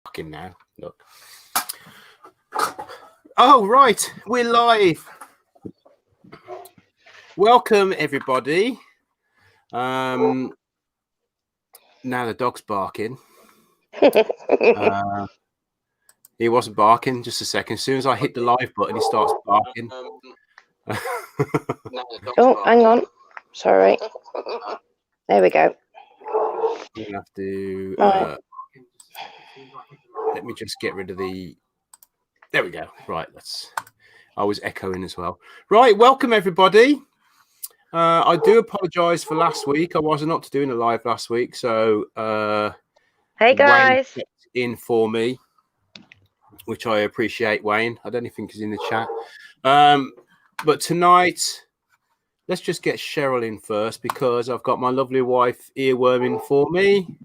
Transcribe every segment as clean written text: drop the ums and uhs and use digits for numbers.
Fucking now, look. Oh, right, we're live. Welcome, everybody. Now the dog's barking. He wasn't barking just a second. As soon as I hit the live button, he starts barking. Oh, hang on. Sorry. There we go. You have to let me just get rid of the. There we go. Right, I was echoing as well. Right, welcome everybody. I do apologise for last week. I wasn't up to doing a live last week, so hey guys, Wayne stepped in for me, which I appreciate. Wayne, I don't think he's in the chat, but tonight let's just get Cheryl in first because I've got my lovely wife earworming for me.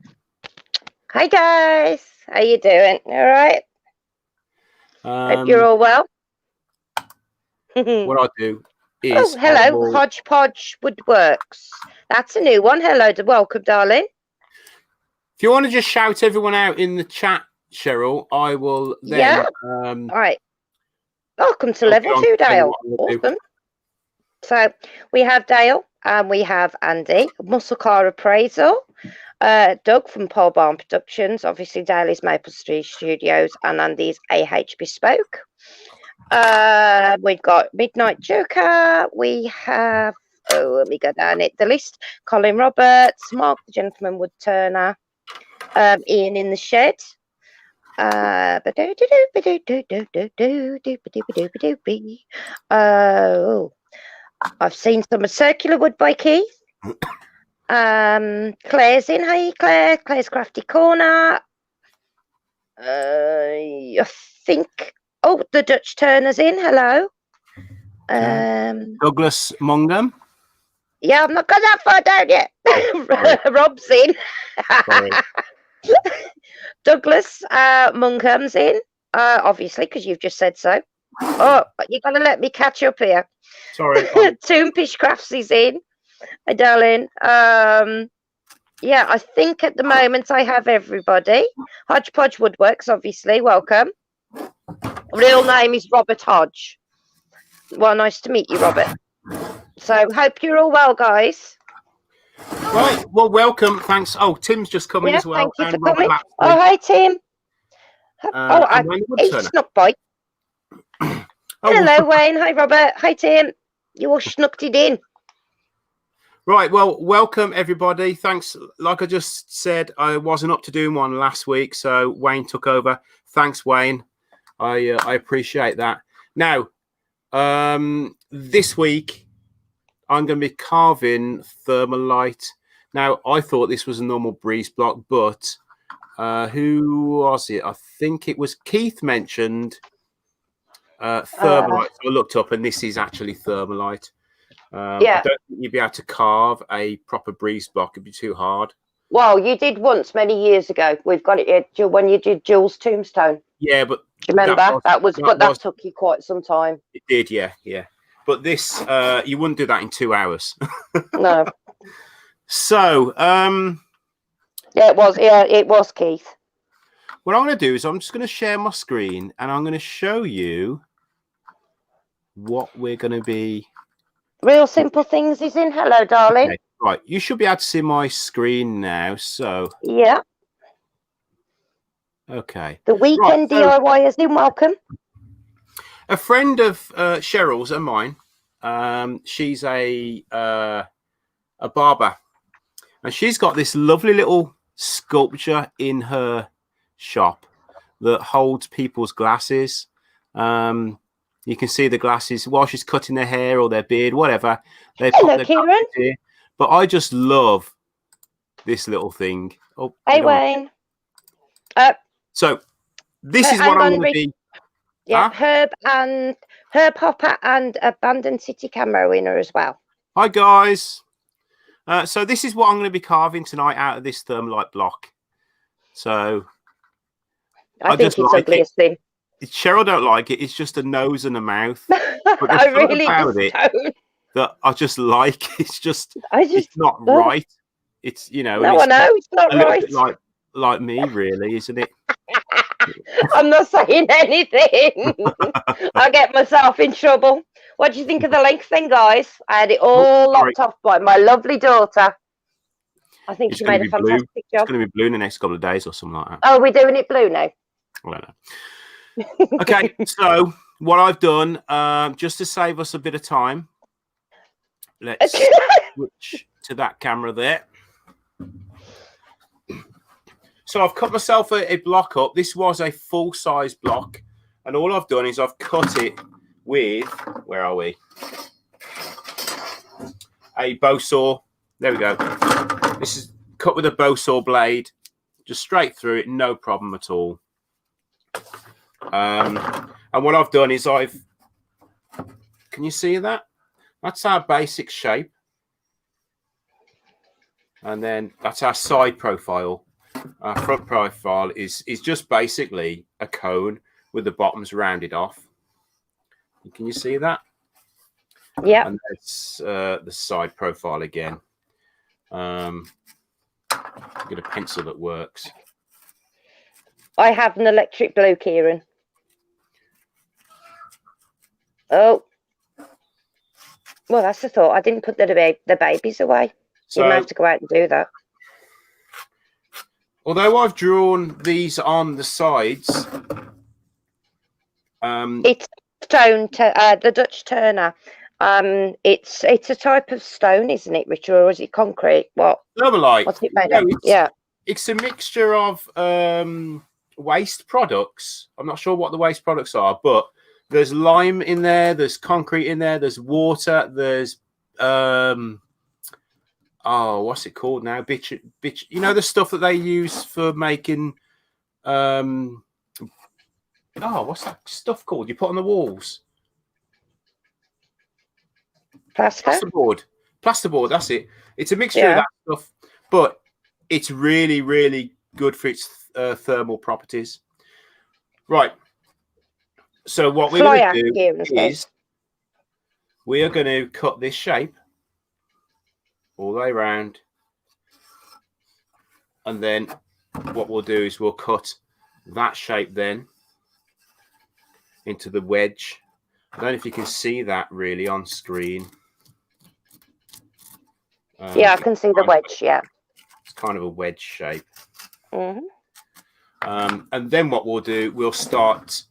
Hi guys, how you doing? All right. Hope you're all well. What I do is hello, Hodgepodge Woodworks. That's a new one. Hello, welcome, darling. If you want to just shout everyone out in the chat, Cheryl, I will then. Yeah. All right. Welcome to level 2, Dale. Awesome. So we have Dale and we have Andy, Muscle Car Appraisal, Doug from Pole Barn Productions, obviously Dale is Maple Street Studios, and Andy's AH Bespoke. We've got Midnight Joker. We have, let me go down it, the list. Colin Roberts, Mark the Gentleman Wood Turner, Ian in the Shed. I've seen some circular wood by Keith. Claire's in. Hey Claire. Claire's Crafty Corner. I think. Oh, the Dutch Turner's in. Hello. Douglas Mungham. Yeah, I've not got that far down yet. Rob's in. Douglas Mungham's in. Obviously, because you've just said so. Oh, but you've got to let me catch up here. Sorry. Toompish Crafts is in. Hi, darling. Yeah, I think at the moment I have everybody. Hodgepodge Woodworks, obviously. Welcome. Real name is Robert Hodge. Well, nice to meet you, Robert. So, hope you're all well, guys. Right. Well, welcome. Thanks. Oh, Tim's just coming as well. Thank you for coming. Oh, hi, Tim. He snuck by. Hello, Wayne. Hi, Robert. Hi, Tim. You all snucked it in. Right. Well, welcome, everybody. Thanks. Like I just said, I wasn't up to doing one last week, so Wayne took over. Thanks, Wayne. I appreciate that. Now, this week, I'm going to be carving Thermalite. Now, I thought this was a normal breeze block, but who was it? I think it was Keith mentioned Thermalite. So I looked up, and this is actually Thermalite. I don't think you'd be able to carve a proper breeze block. It'd be too hard. Well, you did once many years ago. We've got it here when you did Jules' Tombstone. Yeah, but remember that took you quite some time. It did, yeah. But this, you wouldn't do that in 2 hours. No. So, it was Keith. What I'm going to do is I'm just going to share my screen and I'm going to show you what we're going to be. Real Simple Things is in. Hello, darling. Okay, right, you should be able to see my screen now. So yeah. Okay. The weekend DIY is in. Welcome. A friend of Cheryl's and mine. She's a barber, and she's got this lovely little sculpture in her shop that holds people's glasses. You can see the glasses while she's cutting their hair or their beard, whatever. Hello, Kieran. But I just love this little thing. Oh, hey, Wayne. So this is what I'm going to be. Yeah, Herb Hopper and Abandoned City Camo winner as well. Hi, guys. So this is what I'm going to be carving tonight out of this Thermalite block. So I think it's ugliest thing. Cheryl don't like it. It's just a nose and a mouth. But I really about it that I just like. It's not right. It's No, I know it's not right. Like me, really, isn't it? I'm not saying anything. I'll get myself in trouble. What do you think of the length then, guys? I had it all locked off by my lovely daughter. I think she made a fantastic job. It's going to be blue in the next couple of days or something like that. Oh, we're doing it blue now? I don't know. Okay, so what I've done, just to save us a bit of time, let's switch to that camera there. So I've cut myself a block up. This was a full-size block, and all I've done is I've cut it with, where are we? A bow saw. There we go. This is cut with a bow saw blade, just straight through it, no problem at all. And what I've done is can you see that? That's our basic shape. And then that's our side profile. Our front profile is just basically a cone with the bottoms rounded off. Can you see that? Yeah. And that's the side profile again. Get a pencil that works. I have an electric blue, Kieran. Oh. Well, that's the thought. I didn't put the babies away. So, you might have to go out and do that. Although I've drawn these on the sides, it's stone, the Dutch Turner. It's a type of stone, isn't it, Richard, or is it concrete? What? Thermalite. What's it made of? Yeah, it's a mixture of waste products. I'm not sure what the waste products are, but there's lime in there, there's concrete in there, there's water, there's what's it called now? Bitch, you know, the stuff that they use for making what's that stuff called? You put on the walls. Plasterboard, that's it. It's a mixture of that stuff, but it's really, really good for its thermal properties. Right. So what we're going to do is we are going to cut this shape all the way around, and then what we'll do is we'll cut that shape then into the wedge. I don't know if you can see that really on screen. Yeah, I can see the wedge. Yeah, it's kind of a wedge shape. Mm-hmm. And then what we'll do, we'll start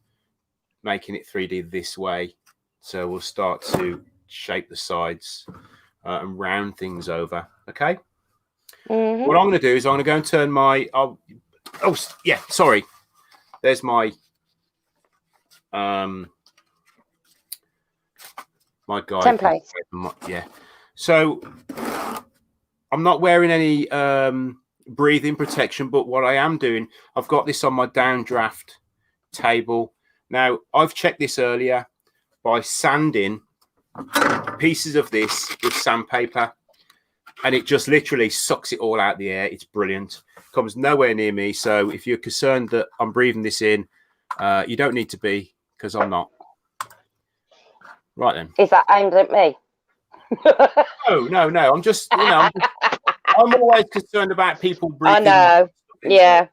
making it 3D this way. So we'll start to shape the sides and round things over. Okay. Mm-hmm. What I'm going to do is I'm going to go and turn my. Sorry. There's my. My guide template. Yeah. So I'm not wearing any breathing protection, but what I am doing, I've got this on my downdraft table. Now, I've checked this earlier by sanding pieces of this with sandpaper, and it just literally sucks it all out the air. It's brilliant. Comes nowhere near me. So if you're concerned that I'm breathing this in, you don't need to be, because I'm not. Right then. Is that aimed at me? No. I'm just, I'm always concerned about people breathing. I know. Yeah.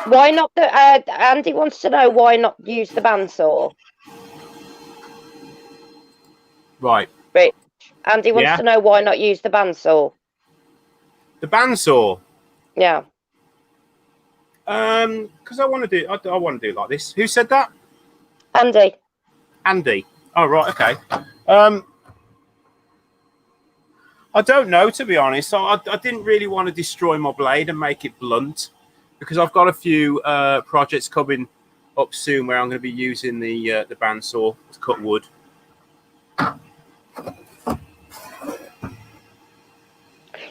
Why not Andy wants to know why not use the bandsaw. Right. Rich. Andy wants to know why not use the bandsaw. The bandsaw. Yeah. Because I want to do it like this. Who said that? Andy. Oh, right. Okay. I don't know, to be honest. I didn't really want to destroy my blade and make it blunt, because I've got a few projects coming up soon where I'm going to be using the bandsaw to cut wood.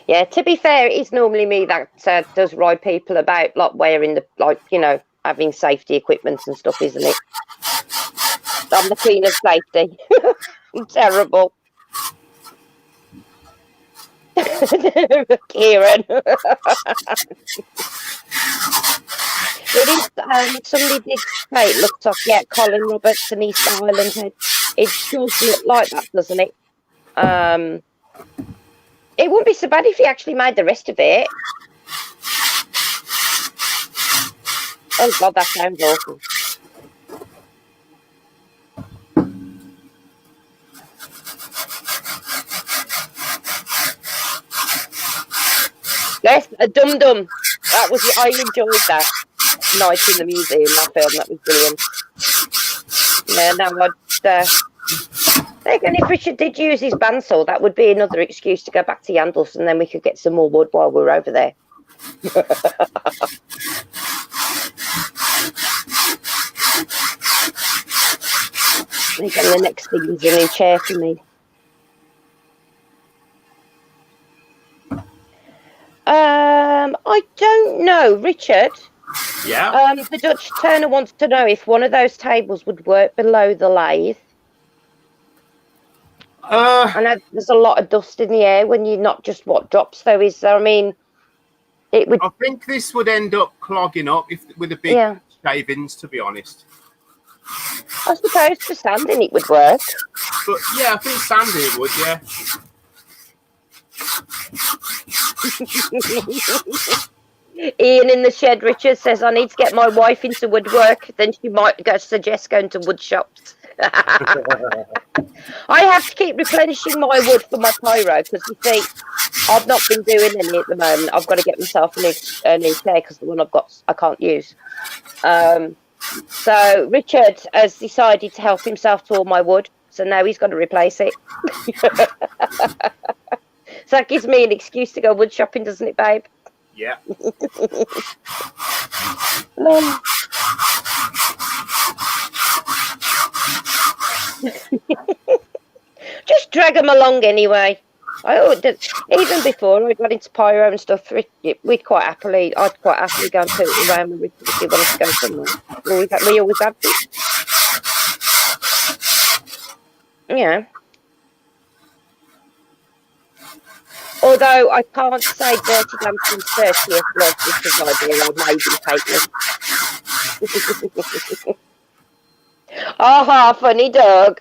Yeah, to be fair, it's normally me that does ride people about, like wearing having safety equipment and stuff, isn't it? I'm the queen of safety. I'm terrible. Kieran. Somebody did say it looks like Colin Roberts and East Island Head. It does look like that, doesn't it? It wouldn't be so bad if he actually made the rest of it. Oh God, that sounds awful. Yes, a Dum Dum. That was. I enjoyed that night in the museum. That film. That was brilliant. Yeah. Now again, if Richard did use his bandsaw, that would be another excuse to go back to Yandles, and then we could get some more wood while we're over there. Again, the next thing is a new chair for me. I don't know, Richard. Yeah. The Dutch turner wants to know if one of those tables would work below the lathe. I know there's a lot of dust in the air when you're not just what drops though, is there? I mean, it would. I think this would end up clogging up with a big shavings, to be honest. I suppose for sanding it would work. But yeah, I think sanding would, yeah. Ian in the shed, Richard says, I need to get my wife into woodwork, then she might suggest going to wood shops. I have to keep replenishing my wood for my pyro because you see, I've not been doing any at the moment. I've got to get myself a new chair because the one I've got I can't use. So Richard has decided to help himself to all my wood, so now he's got to replace it. So that gives me an excuse to go wood shopping, doesn't it, babe? Yeah. Just drag them along anyway. Even before I got into pyro and stuff, I'd quite happily go and toot it around with Richard if he wanted to go somewhere. We always had this. Yeah. Although I can't say Dirty Dancing's 30th was Richard's idea, I made him take me. Aha, funny dog.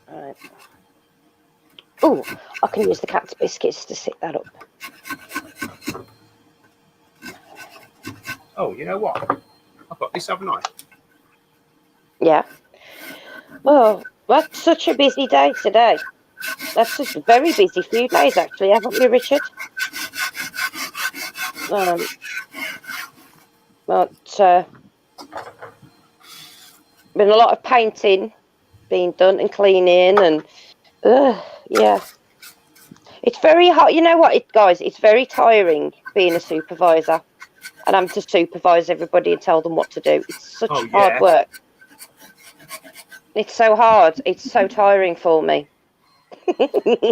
Right. Oh, I can use the cat's biscuits to sit that up. Oh, you know what? I've got this, haven't I? Yeah. Oh, that's such a busy day today. That's a very busy few days, actually, haven't we, Richard? Been a lot of painting being done and cleaning, and yeah, it's very hard. You know what, guys? It's very tiring being a supervisor and having to supervise everybody and tell them what to do. It's such hard work. It's so hard. It's so tiring for me.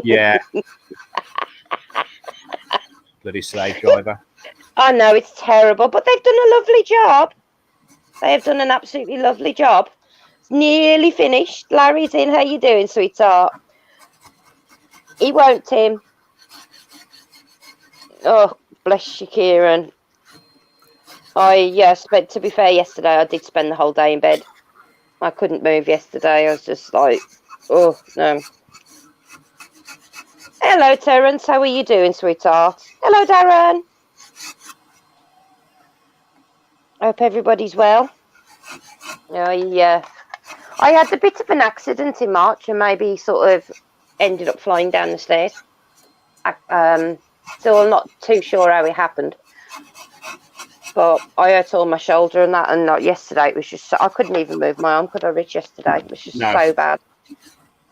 Yeah. Bloody slave driver. I know, it's terrible, but they've done a lovely job. They have done an absolutely lovely job. It's nearly finished. Larry's in. How you doing, sweetheart? He won't, Tim. Oh, bless you, Kieran. To be fair, yesterday I did spend the whole day in bed. I couldn't move yesterday. I was just like, oh, no. Hello, Terence. How are you doing, sweetheart? Hello, Darren. I hope everybody's well. Yeah. I had a bit of an accident in March and maybe sort of ended up flying down the stairs. So I'm not too sure how it happened. But I hurt all my shoulder and that, and not yesterday. It was just I couldn't even move my arm, could I, Rich? Yesterday it was just so bad.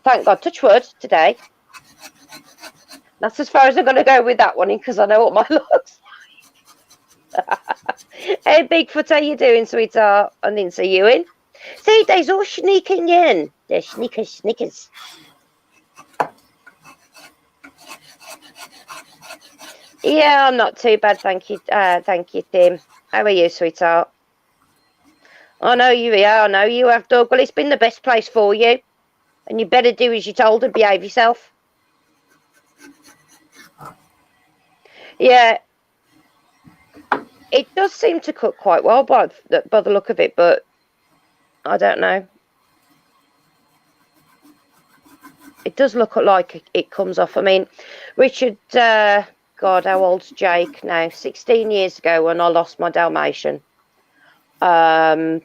Thank God, touch wood today. That's as far as I'm going to go with that one, because I know what mine looks like. Hey, Bigfoot, how you doing, sweetheart? I didn't see you in. See, they's all sneaking in. They're sneakers. Yeah, I'm not too bad, thank you. Thank you, Tim. How are you, sweetheart? I know you are. I know you have, dog. Well, it's been the best place for you, and you better do as you're told and behave yourself. Yeah, it does seem to cook quite well by the look of it, but I don't know. It does look like it comes off. I mean, Richard, God, how old's Jake now? 16 years ago when I lost my Dalmatian. I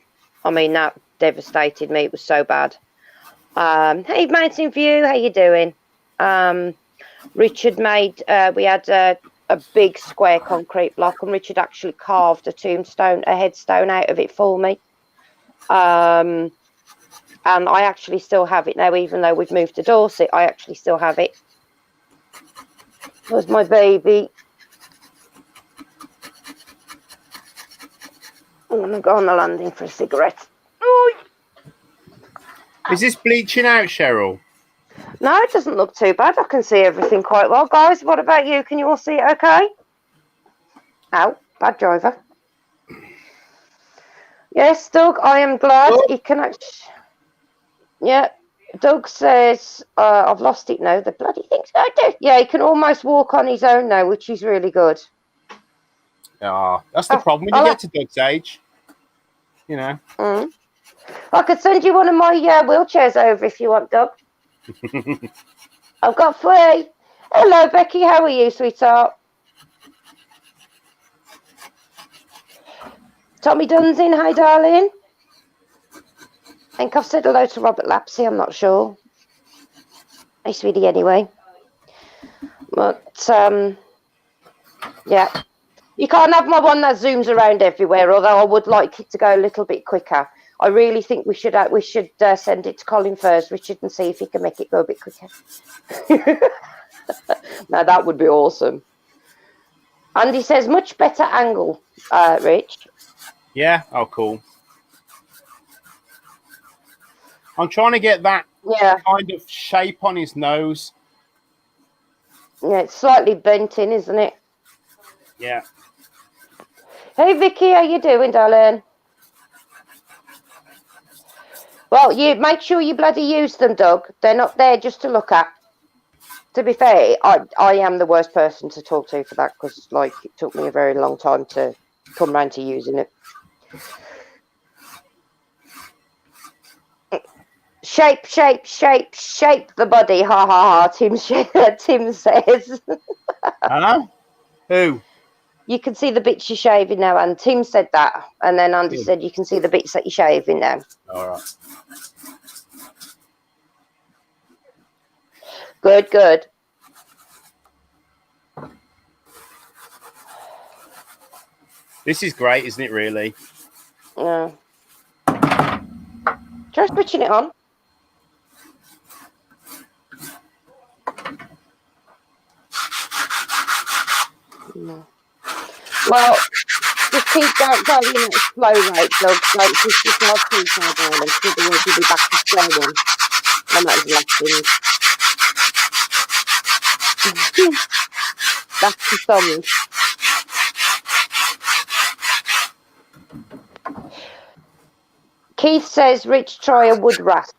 mean, that devastated me. It was so bad. Hey, Mountain View, how you doing? Richard made, we had a big square concrete block, and Richard actually carved a headstone out of it for me. And I actually still have it now, even though we've moved to Dorset. I actually still have it. There's my baby. I'm going to go on the landing for a cigarette. Ooh. Is this bleaching out, Cheryl? No, it doesn't look too bad. I can see everything quite well. Guys, what about you? Can you all see it okay? Ow, bad driver. Yes, Doug, I am glad he can actually... Yeah, Doug says, I've lost it now. The bloody thing's going to... Yeah, he can almost walk on his own now, which is really good. Ah, that's the problem when you get to Doug's age. You know. I could send you one of my wheelchairs over if you want, Doug. I've got 3. Hello, Becky. How are you, sweetheart? Tommy Dunn's in. Hi, darling. I think I've said hello to Robert Lapsey. I'm not sure. Hey, sweetie, anyway. But, yeah. You can't have my one that zooms around everywhere, although I would like it to go a little bit quicker. I really think we should send it to Colin first, Richard, and see if he can make it go a bit quicker. Now, that would be awesome. Andy says, much better angle, Rich. Yeah? Oh, cool. I'm trying to get that kind of shape on his nose. Yeah, it's slightly bent in, isn't it? Yeah. Hey, Vicky, how you doing, darling? Well, you make sure you bloody use them, Doug. They're not there just to look at. To be fair, I am the worst person to talk to for that because, like, it took me a very long time to come round to using it. Shape the body. Ha ha ha. Tim says. Huh? Who? You can see the bits you're shaving now, and Tim said that, and then Andy said you can see the bits that you're shaving now. All right. Good. This is great, isn't it, really? Yeah. Try switching it on. No. Well, just keep going at a slow rate, Doug. Don't push yourself too far down, otherwise you'll be back to square one. And that is the last thing. That's the song. Keith says, Rich, try a wood rasp.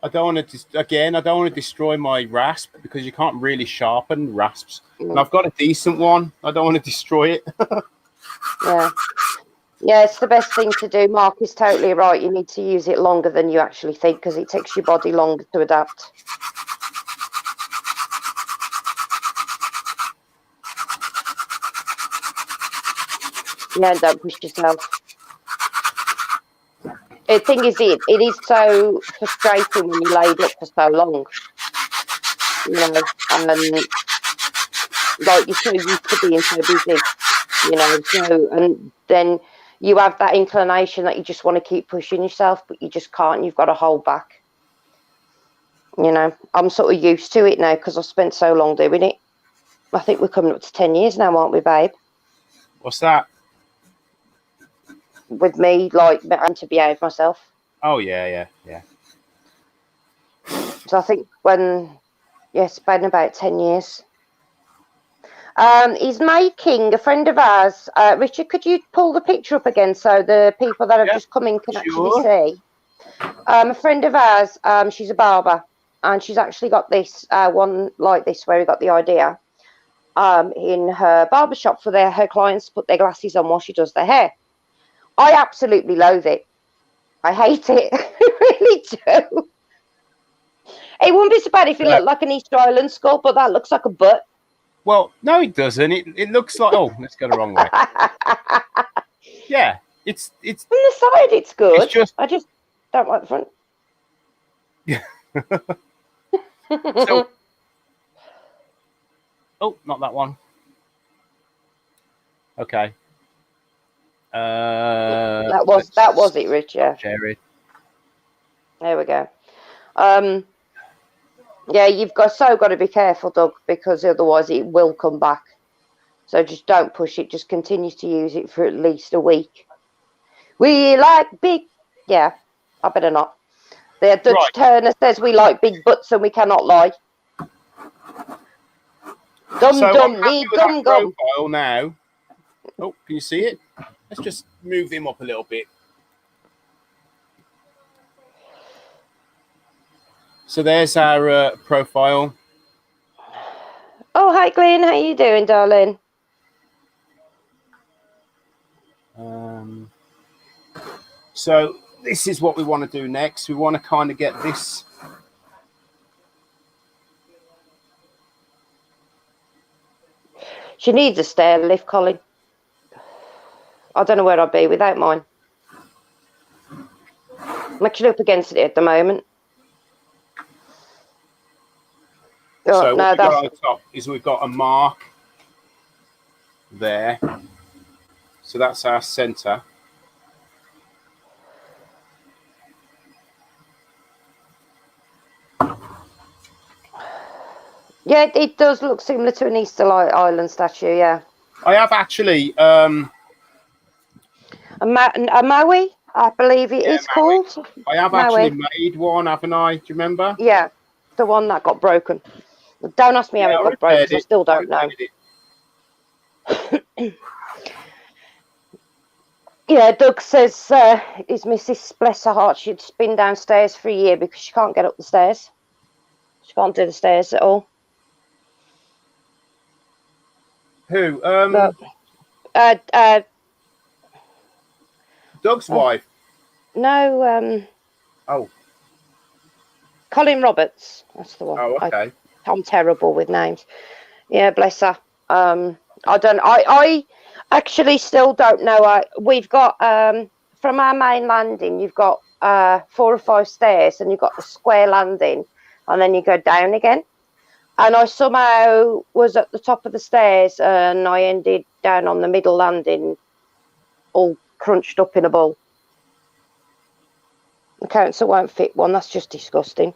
I don't want to destroy my rasp because you can't really sharpen rasps. And I've got a decent one. I don't want to destroy it. Yeah, it's the best thing to do. Mark is totally right. You need to use it longer than you actually think because it takes your body longer to adapt. Yeah, don't push yourself. The thing is, it is so frustrating when you laid up for so long. You know, and like you're so used to being so busy, you know, and then you have that inclination that you just want to keep pushing yourself, but you just can't. You've got to hold back. You know, I'm sort of used to it now because I've spent so long doing it. I think we're coming up to 10 years now, aren't we, babe? What's that? With me, like, and to behave myself. Oh, yeah. So I think it's been about 10 years. He's making a friend of ours. Richard, could you pull the picture up again so the people that have just come in can actually see? A friend of ours, she's a barber, and she's actually got this one like this where we got the idea in her barbershop for her clients to put their glasses on while she does their hair. I absolutely loathe it. I hate it. I really do. It wouldn't be so bad if it looked like an Easter Island skull, but that looks like a butt. Well, no, it doesn't. It looks like, oh, let's go the wrong way. Yeah, it's from the side. It's good. I just don't like the front. Yeah. So, oh, not that one. Okay. That was it, Rich. Yeah. Jared. There we go. Yeah, you've got to be careful, Doug, because otherwise it will come back. So just don't push it. Just continue to use it for at least a week. We like big. Yeah, I better not. The Dutch Turner says we like big butts and we cannot lie. Dum dum profile now. Oh, can you see it? Let's just move him up a little bit. So there's our profile. Oh, hi, Glenn. How you doing, darling? So this is what we want to do next. We want to kind of get this. She needs a stair lift, Colin. I don't know where I'd be without mine. I'm actually up against it at the moment. Oh, so no, what we've got on the top is we've got a mark there. So that's our center. Yeah, it does look similar to an Easter Island statue, yeah. I have actually... a Maui, I believe it is Maui. called. I have actually made one, haven't I? Do you remember? Yeah, the one that got broken. Don't ask me how it got broken, because I still don't know. Yeah, Doug says his missus, bless her heart, she'd been downstairs for a year because she can't get up the stairs. She can't do the stairs at all. Who? Doug's wife? No. Oh. Colin Roberts. That's the one. Oh, okay. I'm terrible with names. Yeah, bless her. I don't. I actually still don't know. We've got from our main landing, you've got 4 or 5 stairs, and you've got the square landing, and then you go down again. And I somehow was at the top of the stairs, and I ended down on the middle landing, all crunched up in a ball. The council won't fit one. That's just disgusting.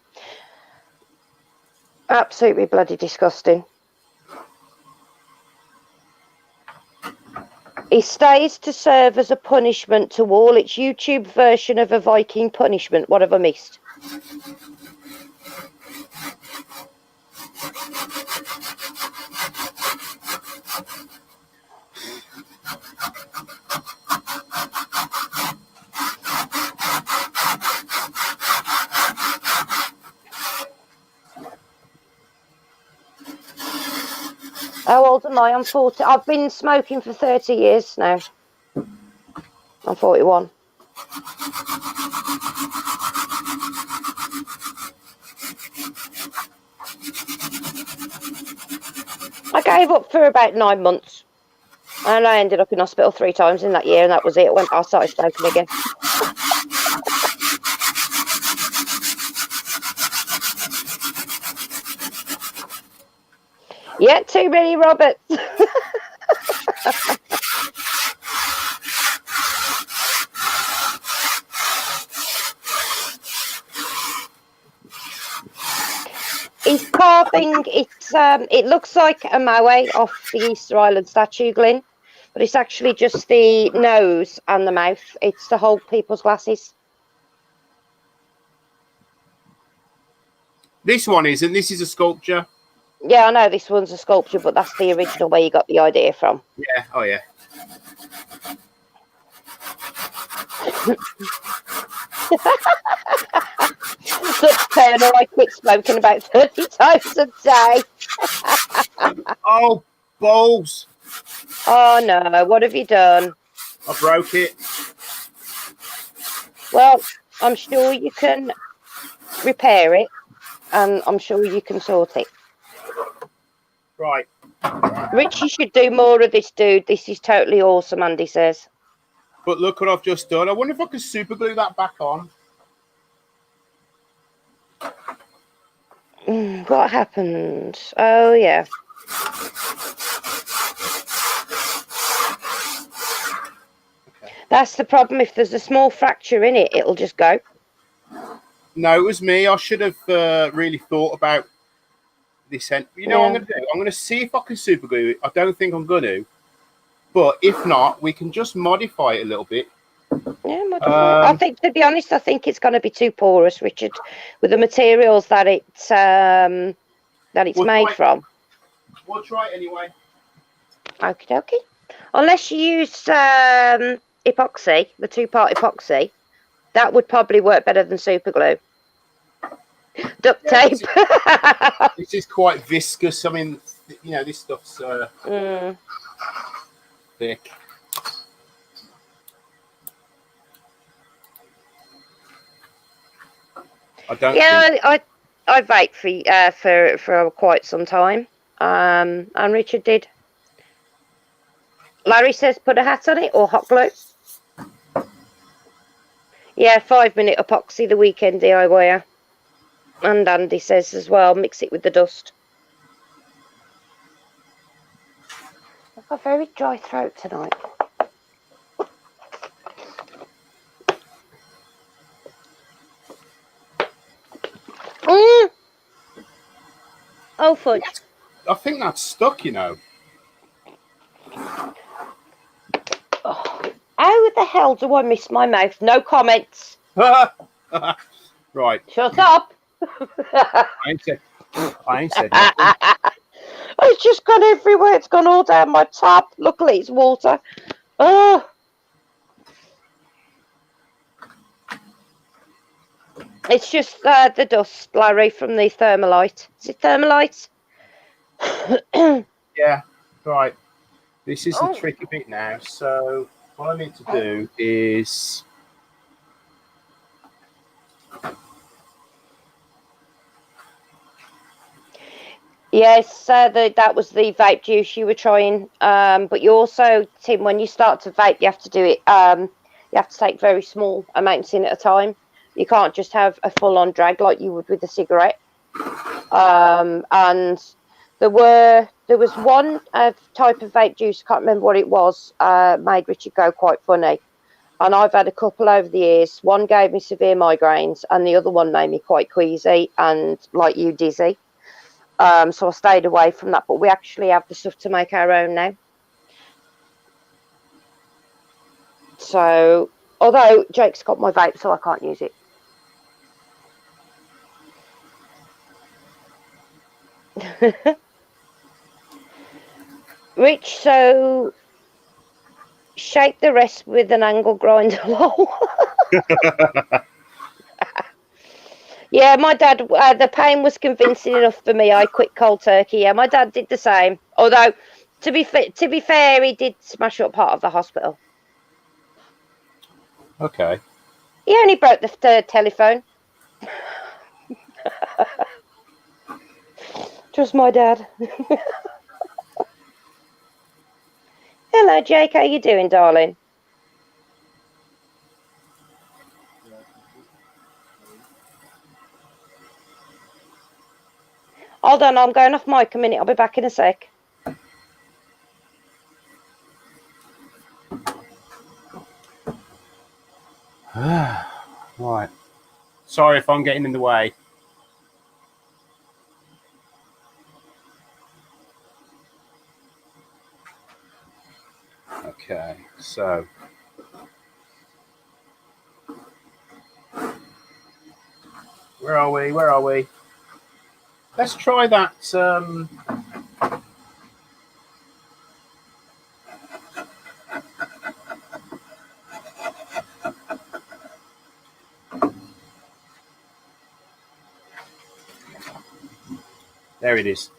Absolutely bloody disgusting. It stays to serve as a punishment to all. Its YouTube version of a Viking punishment. What have I missed? How old am I? I'm 40. I've been smoking for 30 years now. I'm 41. I gave up for about 9 months. And I ended up in hospital 3 times in that year, and that was it. I started smoking again. Yeah, too many Roberts. He's carving. It looks like a Maui off the Easter Island statue, Glyn, but it's actually just the nose and the mouth. It's to hold people's glasses. This one isn't. This is a sculpture. Yeah, I know this one's a sculpture, but that's the original where you got the idea from. Yeah. Oh, yeah. Dutch Turner, I quit smoking about 30 times a day. Oh, balls. Oh, no. What have you done? I broke it. Well, I'm sure you can repair it, and I'm sure you can sort it. Right. Richie should do more of this, dude. This is totally awesome, Andy says. But look what I've just done. I wonder if I can super glue that back on. What happened? Oh, yeah. Okay. That's the problem. If there's a small fracture in it, it'll just go. No, it was me. I should have really thought about this end. You know what I'm going to do? I'm going to see if I can super glue it. I don't think I'm going to. But if not, we can just modify it a little bit. Yeah, modify it. I think, to be honest, I think it's going to be too porous, Richard, with the materials that it's made from. We'll try it anyway. Okie dokie. Unless you use epoxy, the two-part epoxy, that would probably work better than super glue. Duct tape. This is quite viscous. I mean, you know, this stuff's thick. I don't. Yeah, I vape for quite some time. And Richard did. Larry says put a hat on it or hot glue. Yeah, 5-minute epoxy the weekend DIY. And Andy says as well, mix it with the dust. I've got a very dry throat tonight. Oh, fudge. I think that's stuck, you know. Oh, how the hell do I miss my mouth? No comments. Right. Shut up. I ain't said nothing. It's just gone everywhere. It's gone all down my tap. Luckily, it's water. Oh. It's just the dust, Larry, from the Thermalite. Is it Thermalite? Yeah, right. This is the tricky bit now. So what I need to do is... Yes, that was the vape juice you were trying. But you also, Tim, when you start to vape, you have to do it. You have to take very small amounts in at a time. You can't just have a full-on drag like you would with a cigarette. And there was one type of vape juice, I can't remember what it was, made Richard go quite funny. And I've had a couple over the years. One gave me severe migraines, and the other one made me quite queasy and, like you, dizzy. So I stayed away from that, but we actually have the stuff to make our own now. So, although Jake's got my vape, so I can't use it. Rich, so shake the rest with an angle grinder. Yeah, my dad, the pain was convincing enough for me. I quit cold turkey. Yeah, my dad did the same. Although, to be fair, he did smash up part of the hospital. Okay. He only broke the telephone. Just my dad. Hello, Jake. How you doing, darling? Hold on, I'm going off mic a minute. I'll be back in a sec. Right. Sorry if I'm getting in the way. Okay, so where are we? Where are we? Let's try that. There it is.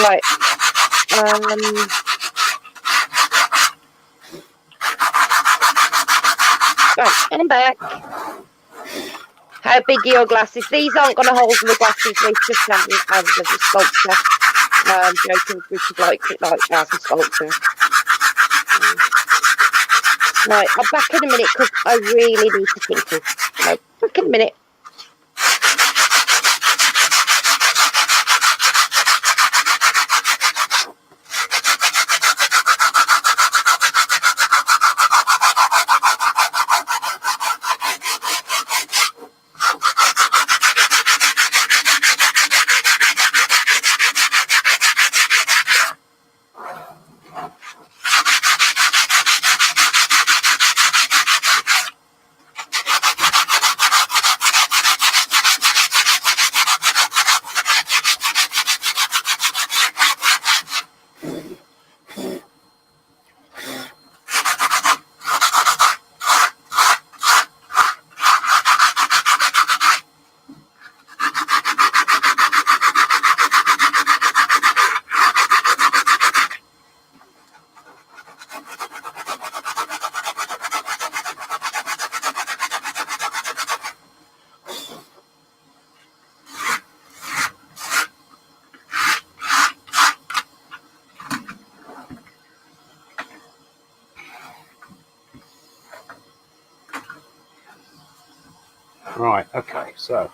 Right. Right, I'm back. How big are your glasses? These aren't going to hold the glasses. These just have the sculpture. Jacob Richard likes it like as a sculpture. Right, I'm back in a minute because I really need to tinkle. So, back in a minute. Right, okay, so.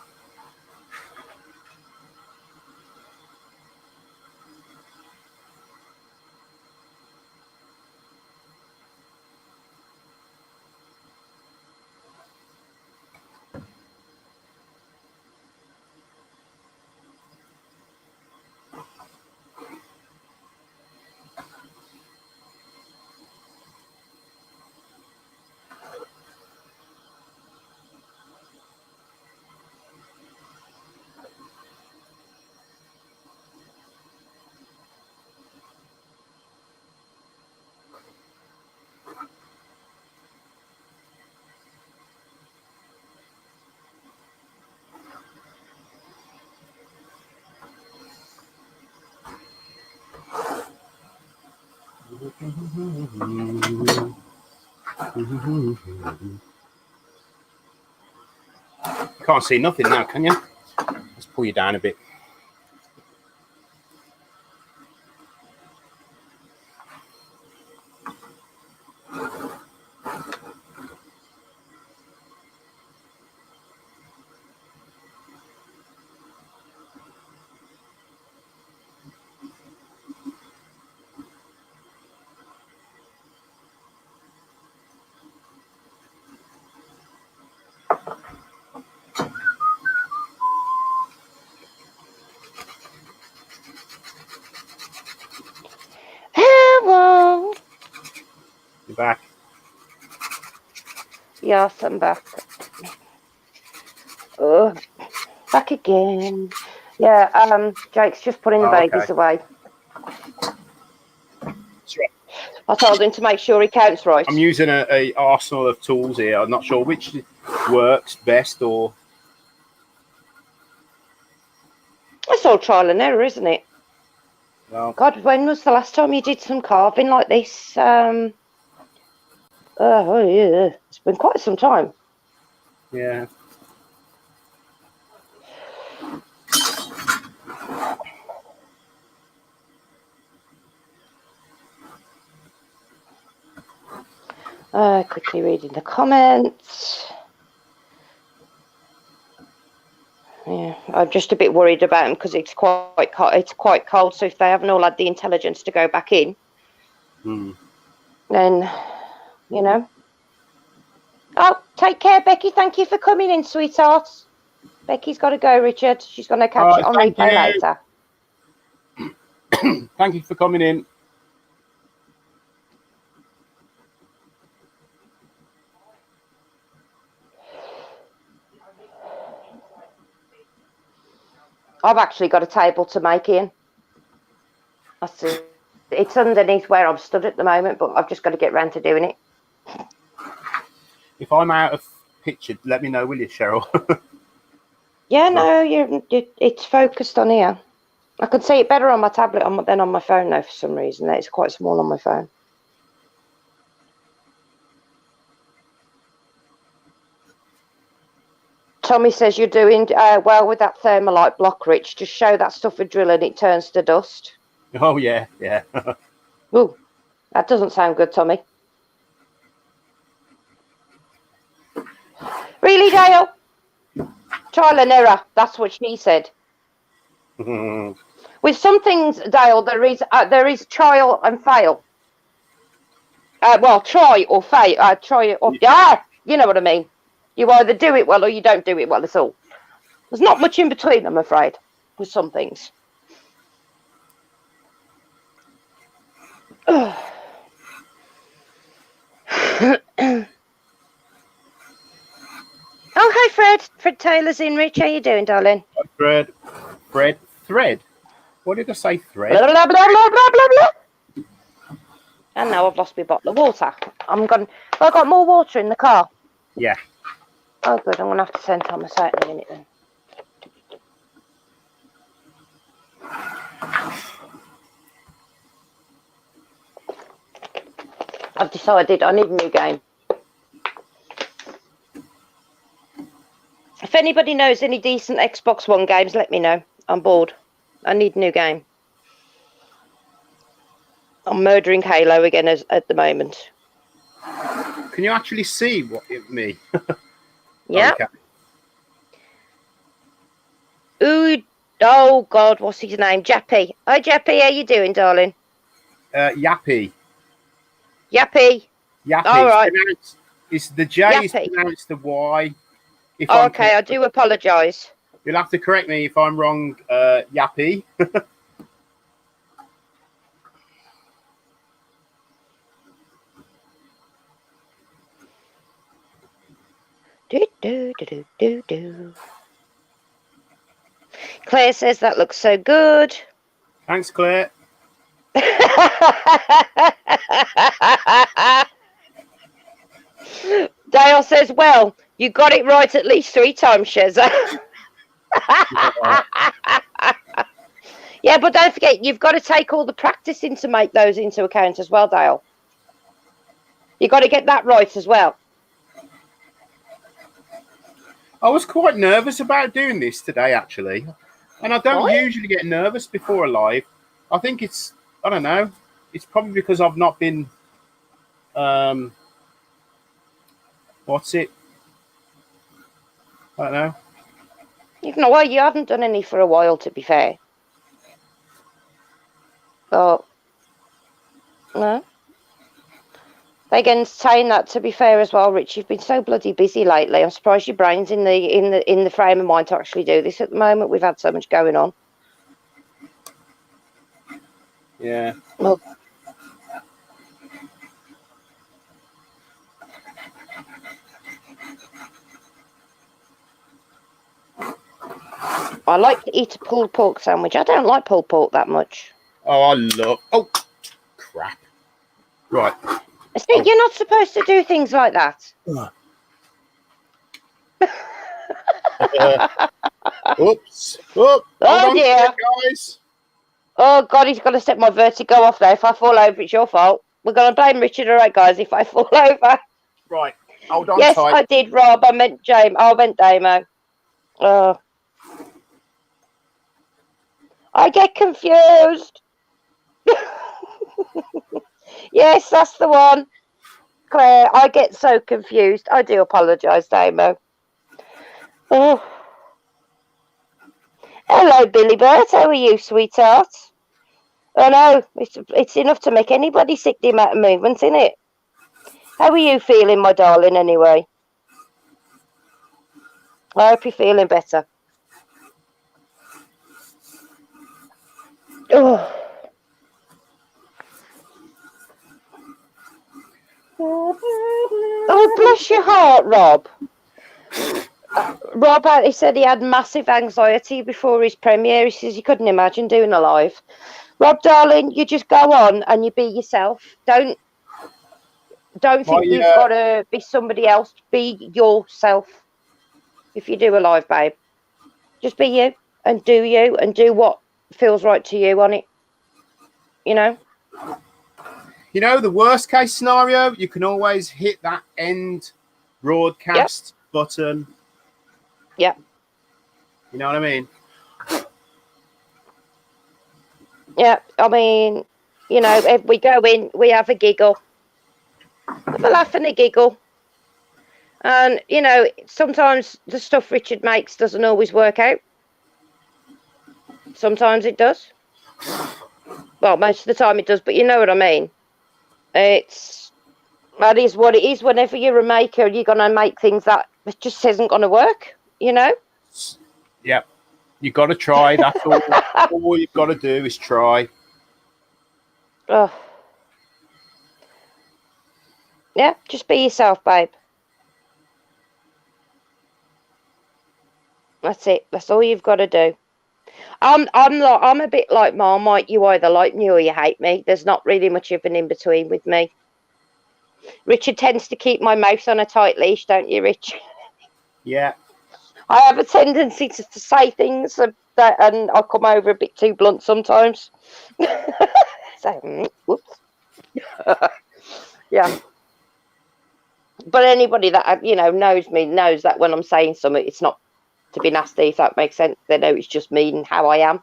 Can't see nothing now, can you? Let's pull you down a bit. Hello. You're back. Yes, I'm back. Oh, back again. Yeah, Jake's just putting the babies away. That's right. I told him to make sure he counts right. I'm using a arsenal of tools here. I'm not sure which works best or... It's all trial and error, isn't it? Well, God, when was the last time you did some carving like this? Oh, yeah. It's been quite some time. Yeah. Quickly reading the comments. Yeah, I'm just a bit worried about them because it's quite cold. So if they haven't all had the intelligence to go back in, then, you know. Oh, take care, Becky. Thank you for coming in, sweetheart. Becky's got to go, Richard. She's going to catch it on replay later. Thank you for coming in. I've actually got a table to make in. It's underneath where I'm stood at the moment, but I've just got to get round to doing it. If I'm out of picture, let me know, will you, Cheryl? Yeah, no, it's focused on here. I can see it better on my tablet than on my phone now for some reason. It's quite small on my phone. Tommy says you're doing well with that Thermalite block, Rich. Just show that stuff with drill and it turns to dust. Oh, yeah, yeah. Ooh, that doesn't sound good, Tommy. Really, Dale? Trial and error. That's what she said. With some things, Dale, there is trial and fail. Well, try or fail. Try or you know what I mean. You either do it well or you don't do it well at all. There's not much in between, I'm afraid, with some things. Oh, hi, Fred. Fred Taylor's in, Rich. How you doing, darling? Thread. What did I say, thread? Blah, blah, blah, blah, blah, blah, blah. And now I've lost my bottle of water. I've got more water in the car. Yeah. Oh, good. I'm going to have to send Thomas out in a minute then. I've decided I need a new game. If anybody knows any decent Xbox One games, let me know. I'm bored. I need a new game. I'm murdering Halo again at the moment. Can you actually see me? Yeah. Okay. Ooh, oh God, what's his name? Jappy. Hi, Jappy. How you doing, darling? Yappy. Yappy. Yappy. All right. It's the J Yappy. is pronounced the Y. Oh, okay, I do apologise. You'll have to correct me if I'm wrong, Yappy. Do. Claire says that looks so good. Thanks, Claire. Dale says, well, you got it right at least 3 times, Shezza. Yeah, but don't forget, you've got to take all the practicing to make those into account as well, Dale. You've got to get that right as well. I was quite nervous about doing this today, actually. And I don't usually get nervous before a live. I think it's, I don't know, it's probably because I've not been, what's it? I don't know. Well, you haven't done any for a while, to be fair. Oh, no. They can saying that, to be fair as well, Rich. You've been so bloody busy lately. I'm surprised your brain's in the frame of mind to actually do this at the moment. We've had so much going on. Yeah. Well, I like to eat a pulled pork sandwich. I don't like pulled pork that much. Oh, I love. Oh, crap. Right. See, you're not supposed to do things like that. Oops. Oh dear. Guys. Oh, God, he's got to set my vertigo off now. If I fall over, it's your fault. We're going to blame Richard, all right, guys, if I fall over. Right. Hold on yes, tight. I did, Rob. I meant James. I meant Damo. Oh. I get confused. Yes, that's the one. Claire, I get so confused. I do apologise, Damo. Oh. Hello, Billy Bert. How are you, sweetheart? I know. It's enough to make anybody sick, the amount of movement, isn't it? How are you feeling, my darling, anyway? I hope you're feeling better. Oh. Oh, bless your heart, Rob. Rob, he said he had massive anxiety before his premiere. He says he couldn't imagine doing a live. Rob, darling, you just go on and you be yourself. Don't think you've got to be somebody else. Be yourself. If you do a live, babe, just be you and do what feels right to you on it. You know? You know, the worst case scenario, you can always hit that end broadcast button. Yeah. You know what I mean? Yeah. I mean, you know, if we go in, we have a giggle. Have a laugh and a giggle. And, you know, sometimes the stuff Richard makes doesn't always work out. Sometimes it does. Well, most of the time it does, but you know what I mean. That is what it is. Whenever you're a maker, you're going to make things that just isn't going to work, you know? Yep. You've got to try. That's all. All you've got to do is try. Oh. Yeah, just be yourself, babe. That's it. That's all you've got to do. I'm a bit like Marmite. You either like me or you hate me. There's not really much of an in between with me. Richard tends to keep my mouth on a tight leash, don't you, Rich? Yeah. I have a tendency to say things that, and I come over a bit too blunt sometimes. So, whoops. Yeah. But anybody that knows me knows that when I'm saying something, it's not to be nasty. If that makes sense, they know it's just me and how I am.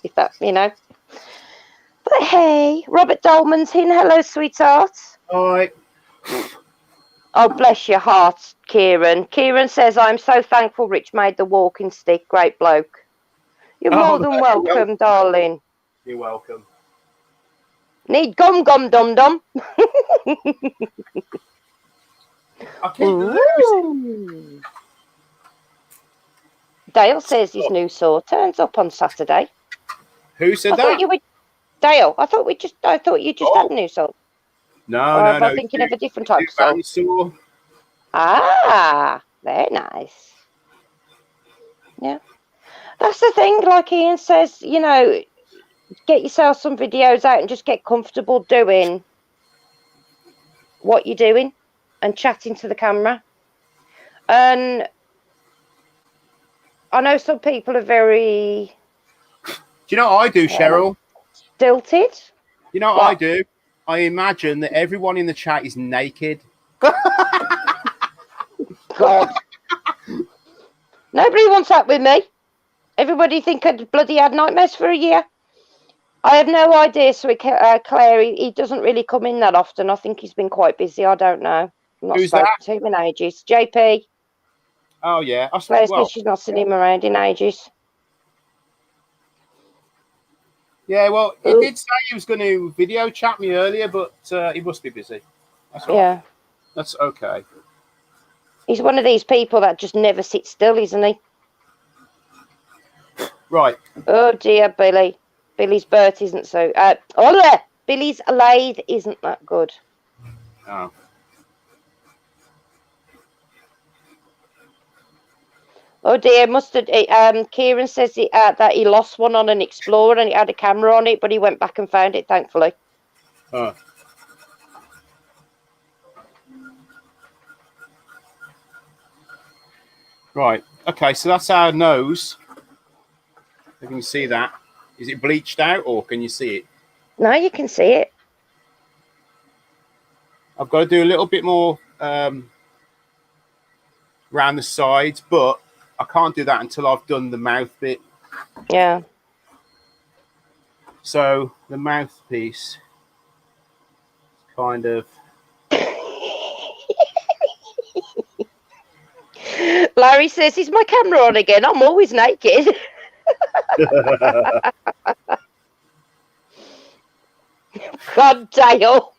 If that, But hey, Robert Dolman's in. Hello, sweetheart. All right. Oh, bless your heart, Kieran. Kieran says, I'm so thankful Rich made the walking stick. Great bloke. You're more than welcome, darling. You're welcome. Need gum dum dum. I keep losing. Dale says his new saw turns up on Saturday. Who said I that? thought you were Dale. I thought you just had a new saw. No, am I thinking of a different type of saw? Ah, very nice. Yeah. That's the thing, like Ian says, get yourself some videos out and just get comfortable doing what you're doing and chatting to the camera. And I know some people are very... Do you know what I do, Cheryl? Stilted. You know what I do? I imagine that everyone in the chat is naked. God. Nobody wants that with me. Everybody think I'd bloody had nightmares for a year. I have no idea, so Claire, he doesn't really come in that often. I think he's been quite busy. I don't know. I'm not spoken to him in ages. JP. Oh, yeah. Claire says she's not seen him around in ages. Yeah, well, he did say he was going to video chat me earlier, but he must be busy. That's all right. That's okay. He's one of these people that just never sits still, isn't he? Right. Oh, dear, Billy. Billy's Bert isn't so... Billy's lathe isn't that good. Oh. Oh dear, mustard. Kieran says that he lost one on an Explorer and it had a camera on it, but he went back and found it, thankfully. Oh. Right. Okay, so that's our nose. You can see that. Is it bleached out or can you see it? No, you can see it. I've got to do a little bit more around the sides, but I can't do that until I've done the mouth bit. Yeah. So the mouthpiece kind of... Larry says, is my camera on again? I'm always naked. God, Dale.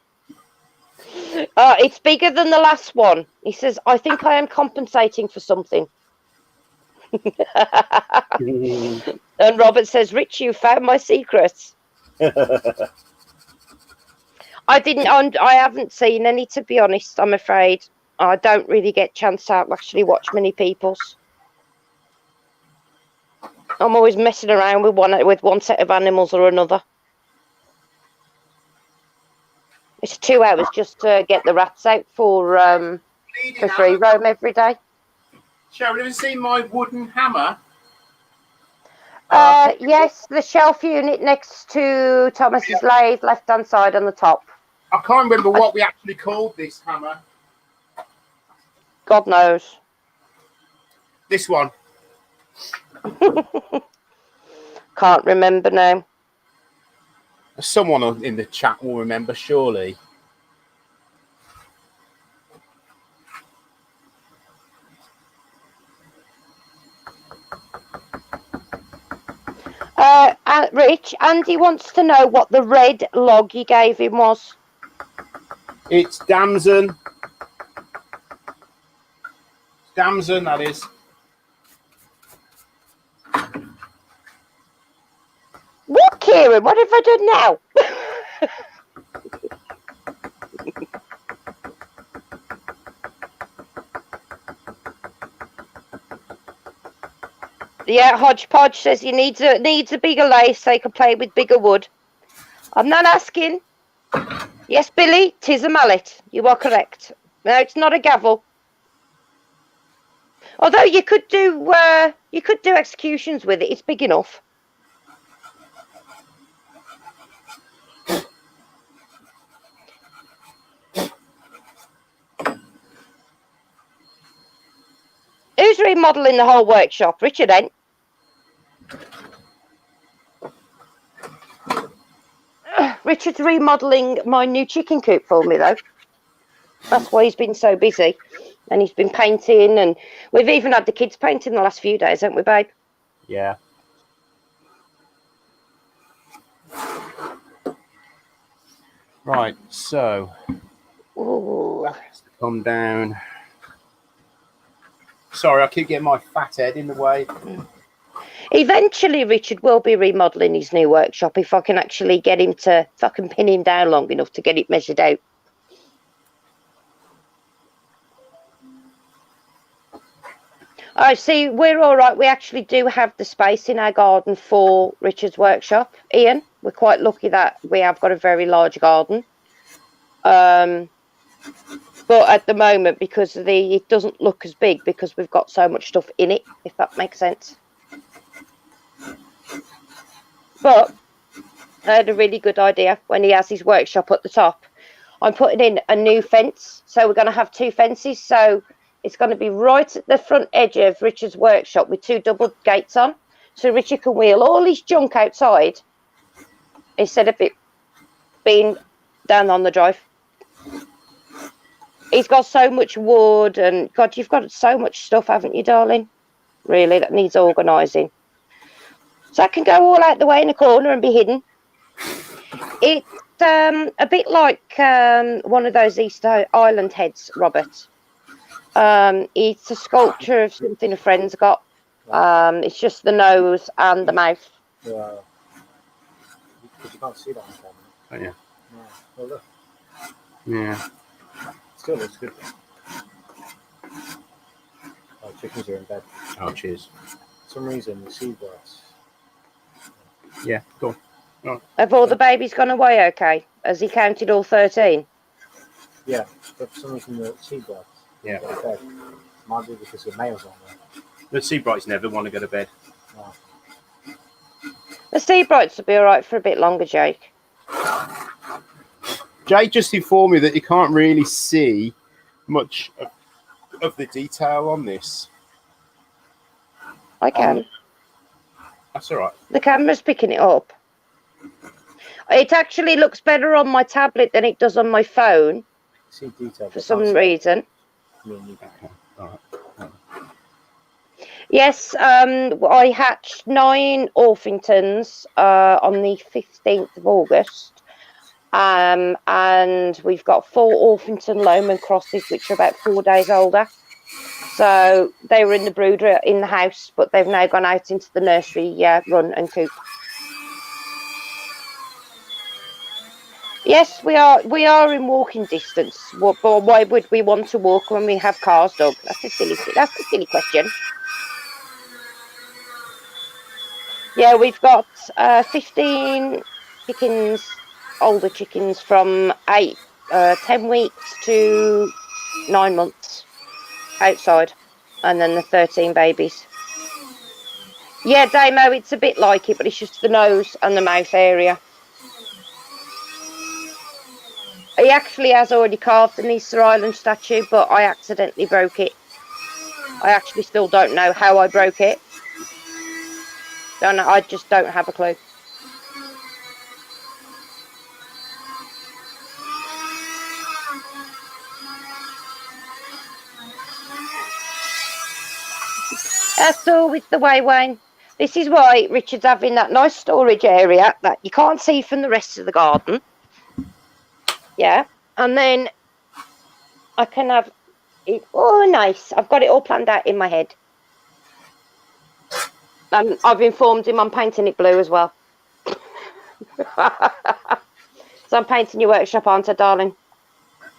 It's bigger than the last one. He says, I think I am compensating for something. And Robert says, Rich, you found my secrets. I haven't seen any, to be honest, I'm afraid. I don't really get a chance to actually watch many people's. I'm always messing around with one set of animals or another. It's 2 hours just to get the rats out for free roam every day. Sharon, have you seen my wooden hammer? Yes, the shelf unit next to Thomas's lathe, left-hand side on the top. I can't remember what we actually called this hammer. God knows. This one. Can't remember now. Someone in the chat will remember, surely. Rich, Andy wants to know what the red log you gave him was. It's damson. Damson, that is. What, Kieran? What have I done now? Yeah, Hodgepodge says he needs a bigger lace so he can play with bigger wood. I'm not asking. Yes, Billy, 'tis a mallet. You are correct. No, it's not a gavel. Although you could do executions with it. It's big enough. Who's remodelling the whole workshop? Richard ain't. Richard's remodelling my new chicken coop for me, though. That's why he's been so busy. And he's been painting, and we've even had the kids painting the last few days, haven't we, babe? Yeah. Right, so that has to come down. Sorry, I keep getting my fat head in the way. Eventually, Richard will be remodelling his new workshop if I can actually get him to fucking pin him down long enough to get it measured out. I see, we're all right. We actually do have the space in our garden for Richard's workshop, Ian. We're quite lucky that we have got a very large garden. But at the moment, because it doesn't look as big because we've got so much stuff in it, if that makes sense. But I had a really good idea when he has his workshop at the top. I'm putting in a new fence. So we're going to have two fences. So it's going to be right at the front edge of Richard's workshop with two double gates on. So Richard can wheel all his junk outside instead of it being down on the drive. He's got so much wood and, God, you've got so much stuff, haven't you, darling? Really, that needs organising. So I can go all out the way in a corner and be hidden. It's a bit like one of those Easter Island heads, Robert. It's a sculpture of something a friend's got. It's just the nose and the mouth. Yeah. Because you can't see that on camera. Oh, yeah. No. Well, look. Yeah. Still looks good. Oh, chickens are in bed. Oh, cheers. For some reason, the seagrass. Yeah, go on. Oh. Have all the babies gone away okay? Has he counted all 13? Yeah, but for some reason, the seagrass. Yeah. In bed. Might be because the male's on there. The Seabrights never want to go to bed. No. The Seabrights will be all right for a bit longer, Jake. Jay just informed me that you can't really see much of the detail on this. I can. That's all right. The camera's picking it up. It actually looks better on my tablet than it does on my phone See detail. for some reason. I mean, you can. All right. Yes, I hatched 9 Orpingtons on the 15th of August. And we've got 4 Orpington Lowman crosses, which are about 4 days older. So they were in the brooder in the house, but they've now gone out into the nursery run and coop. Yes, we are in walking distance. But why would we want to walk when we have cars, Doug? That's a silly question. Yeah, we've got 15 chickens, older chickens from 10 weeks to 9 months outside, and then the 13 babies. Yeah, Damo, it's a bit like it, but it's just the nose and the mouth area. He actually has already carved an Easter Island statue, but I accidentally broke it. I actually still don't know how I broke it. I just don't have a clue. That's always the way, Wayne. This is why Richard's having that nice storage area that you can't see from the rest of the garden. Yeah. And then I can have it. Oh, nice. I've got it all planned out in my head. And I've informed him I'm painting it blue as well. So I'm painting your workshop, aren't I, darling?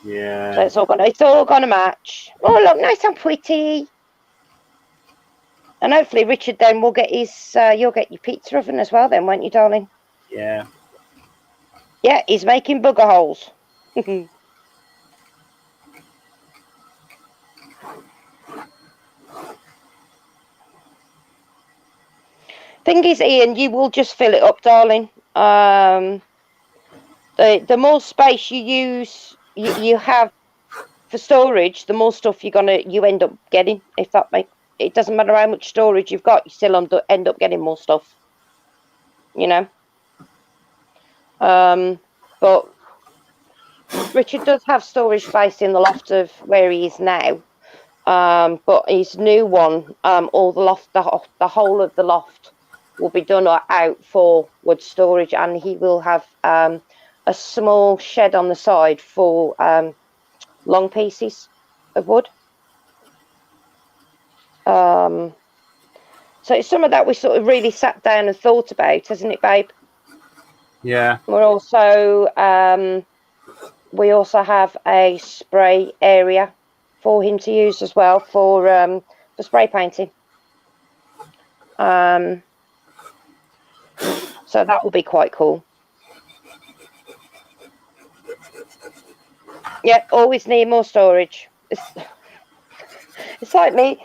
Yeah. So it's all gonna match. Oh, look, nice and pretty. And hopefully Richard then will get his you'll get your pizza oven as well then, won't you, darling? Yeah. Yeah, he's making bugger holes. Thing is, Ian, you will just fill it up, darling. The more space you use, you have for storage, the more stuff you end up getting. If that makes it doesn't matter how much storage you've got, you still end up getting more stuff. You know. But Richard does have storage space in the loft of where he is now. But his new one, all the loft, the whole of the loft will be done out for wood storage, and he will have a small shed on the side for long pieces of wood. So it's some of that we sort of really sat down and thought about, hasn't it, babe? Yeah. We also have a spray area for him to use as well for spray painting. So that will be quite cool. Yeah, always need more storage. It's like me.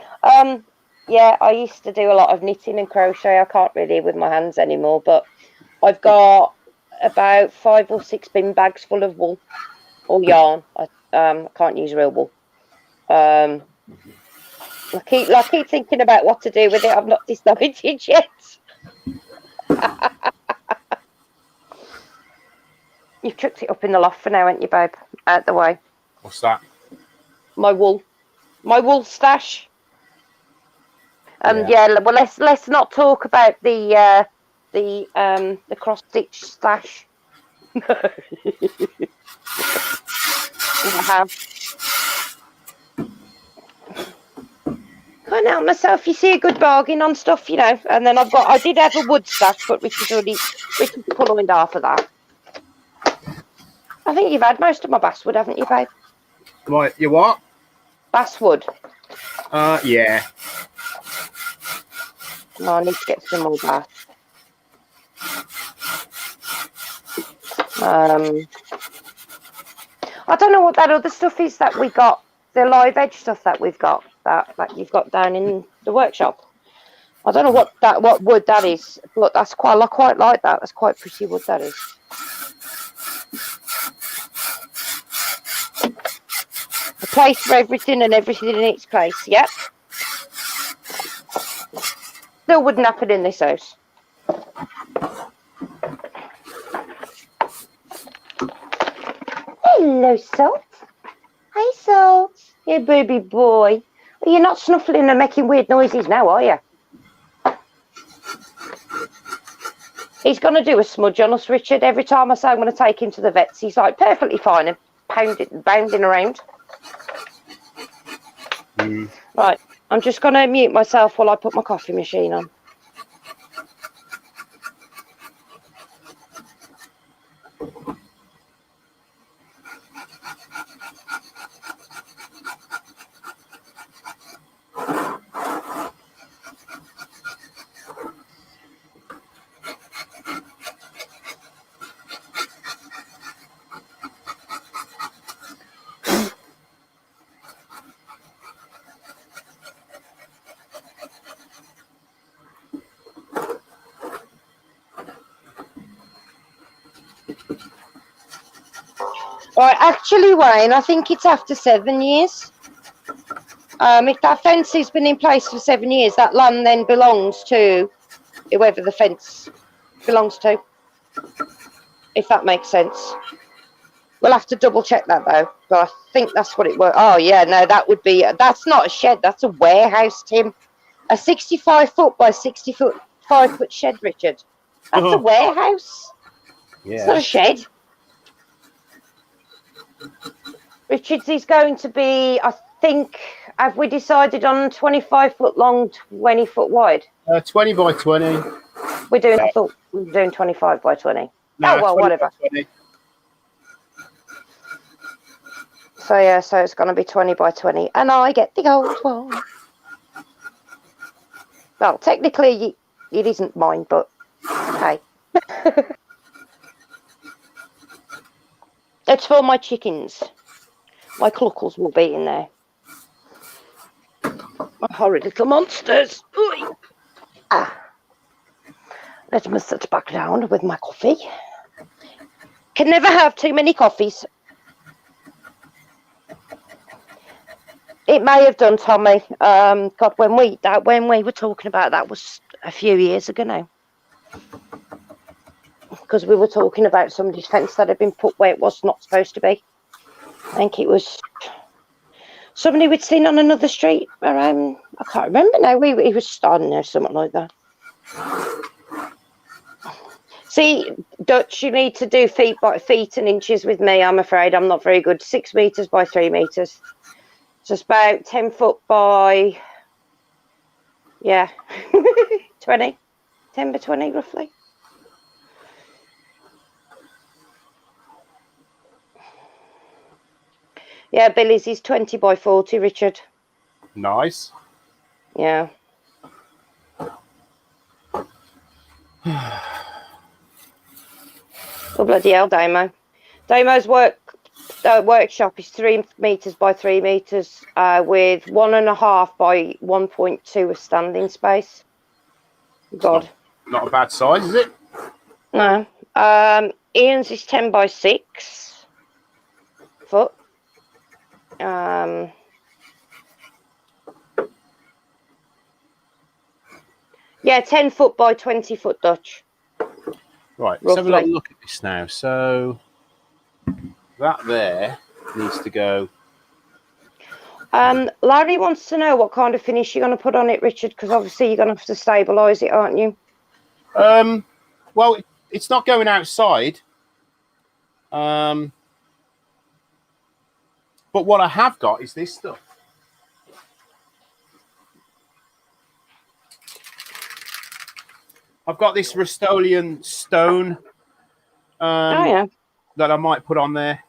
Yeah, I used to do a lot of knitting and crochet. I can't really with my hands anymore, but I've got about 5 or 6 bin bags full of wool or yarn. I can't use real wool. I keep thinking about what to do with it. I've not decided yet. You've chucked it up in the loft for now, haven't you, babe? Out the way. What's that? My wool stash. Yeah. Well, let's not talk about the cross stitch stash. I have. Can't help myself. You see a good bargain on stuff, you know. And then I did have a wood stash, but Richard's pulling half of that. I think you've had most of my basswood, haven't you, babe? What? You what? Basswood. Yeah. No, I need to get some more bass. I don't know what that other stuff is that we got. The live edge stuff that we've got that you've got down in the workshop. I don't know what wood that is, but I quite like that. That's quite pretty wood that is. A place for everything and everything in its place. Yep. Still wouldn't happen in this house. Hello, Salt. Hi, Salt. Hey, baby boy. You're not snuffling and making weird noises now, are you? He's going to do a smudge on us, Richard. Every time I say I'm going to take him to the vets, he's like perfectly fine and bounding around. Right, I'm just going to mute myself while I put my coffee machine on. Right, actually, Wayne, I think it's after 7 years. If that fence has been in place for 7 years, that land then belongs to whoever the fence belongs to, if that makes sense. We'll have to double check that though, but I think that's what it was. Oh yeah, no, that would be, that's not a shed, that's a warehouse, Tim. A 65-foot by 65-foot shed, Richard. That's a warehouse. Yeah. It's not a shed. Richard's is going to be, I think, have we decided on 25-foot long, 20-foot wide? 20 by 20. I thought we were doing 25 by 20. No, oh, well, 20 whatever. by 20. So, yeah, so it's going to be 20 by 20. And I get the gold one. Well, technically, it isn't mine, but hey. It's for my chickens. My cluckles will be in there. My horrid little monsters. Ooh. Let me sit back down with my coffee. Can never have too many coffees. It may have done, Tommy. God, when we were talking about that was a few years ago now. Because we were talking about somebody's fence that had been put where it was not supposed to be. I think it was somebody we'd seen on another street around, I can't remember now. He was starting there, something like that. See, Dutch, you need to do feet and inches with me. I'm afraid I'm not very good. 6 meters by 3 meters. So it's about 10 foot by, 20. 10 by 20, roughly. Yeah, Billy's is 20 by 40, Richard. Nice. Yeah. Oh, bloody hell, Damo. Damo's workshop is 3 meters by 3 meters with 1.5 by 1.2 of standing space. God. Not a bad size, is it? No. Ian's is 10 by 6 foot. Yeah, 10 foot by 20 foot, Dutch. Right, let's have a little look at this now. So that there needs to go. Larry wants to know what kind of finish you're going to put on it, Richard, because obviously you're going to have to stabilise it, aren't you? Well, it's not going outside. But what I have got is this stuff. I've got this Rust-Oleum stone that I might put on there.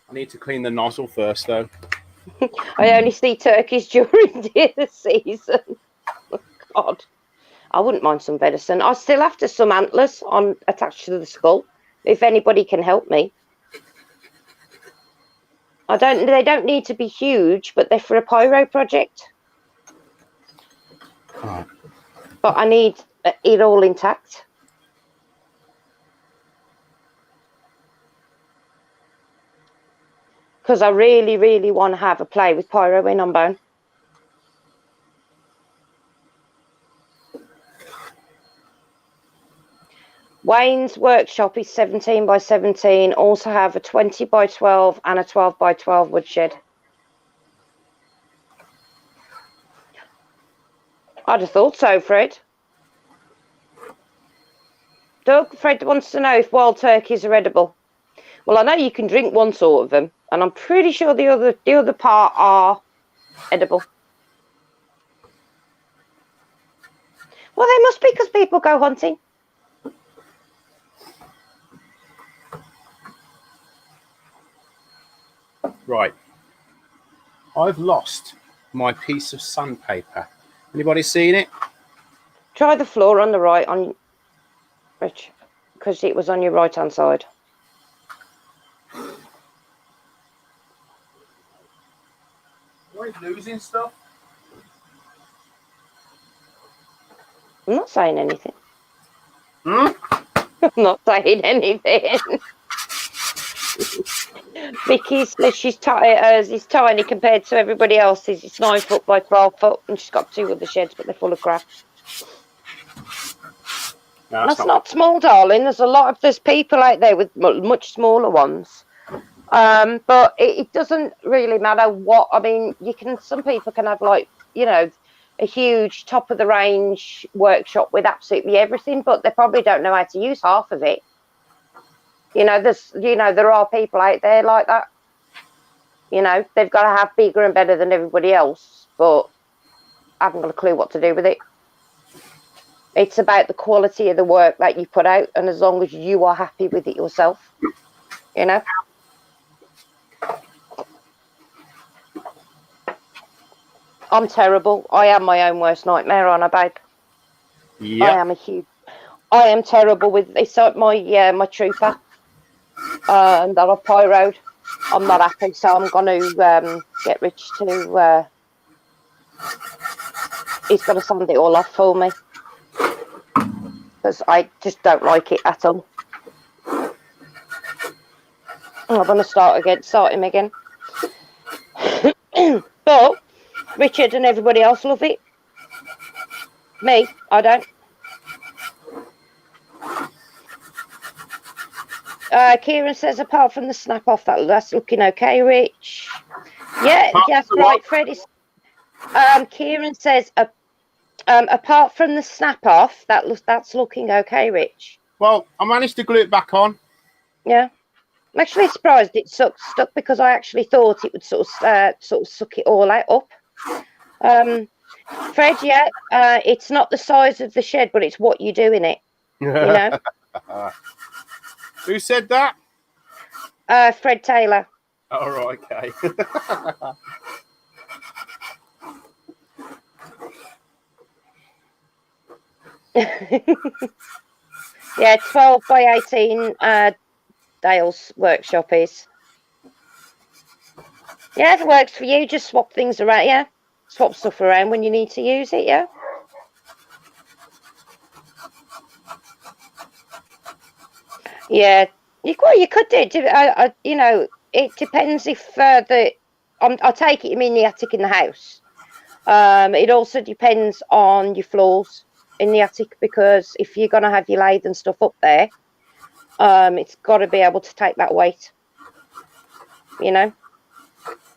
I need to clean the nozzle first, though. I only see turkeys during the season. Oh, God. I wouldn't mind some venison. I still after some antlers attached to the skull, if anybody can help me. They don't need to be huge, but they're for a pyro project. Oh. But I need it all intact. Because I really, really want to have a play with pyro in on bone. Wayne's workshop is 17 by 17. Also have a 20 by 12 and a 12 by 12 woodshed. I'd have thought so, Fred. Doug, Fred wants to know if wild turkeys are edible. Well, I know you can drink one sort of them, and I'm pretty sure the other part are edible. Well, they must be because people go hunting. Right. I've lost my piece of sandpaper. Anybody seen it? Try the floor on the right, on Rich, because it was on your right-hand side. Why is losing stuff? I'm not saying anything. Hmm? I'm not saying anything. Vicky says she's hers is tiny compared to everybody else's. It's 9 foot by 12 foot, and she's got 2 other sheds, but they're full of crap. No, That's not small, darling. There's people out there with much smaller ones. But it doesn't really matter what. I mean, some people can have like, a huge top of the range workshop with absolutely everything, but they probably don't know how to use half of it. There are people out there like that. They've got to have bigger and better than everybody else, but haven't got a clue what to do with it. It's about the quality of the work that you put out, and as long as you are happy with it yourself, I'm terrible. I am my own worst nightmare, aren't I, babe? Yeah. I am terrible with this. My trooper that I pyroed. I'm not happy, so I'm going to get Rich to. He's got to sand it all off for me because I just don't like it at all. I'm going to start him again. But Richard and everybody else love it. Me, I don't. Kieran says, apart from the snap off, that's looking okay, Rich. Yeah, that's right, Freddie. Kieran says, apart from the snap off, that's looking okay, Rich. Well, I managed to glue it back on. Yeah. I'm actually surprised it stuck because I actually thought it would sort of suck it all up. Fred, yeah, it's not the size of the shed, but it's what you do in it. Who said that? Fred Taylor. Oh, right, okay. Yeah, 12 by 18 Dale's workshop is. Yeah, if it works for you, just swap things around, yeah? Swap stuff around when you need to use it, yeah? Yeah, you could do it. It depends if I take it you mean the attic in the house. It also depends on your floors in the attic, because if you're going to have your lathe and stuff up there, it's got to be able to take that weight,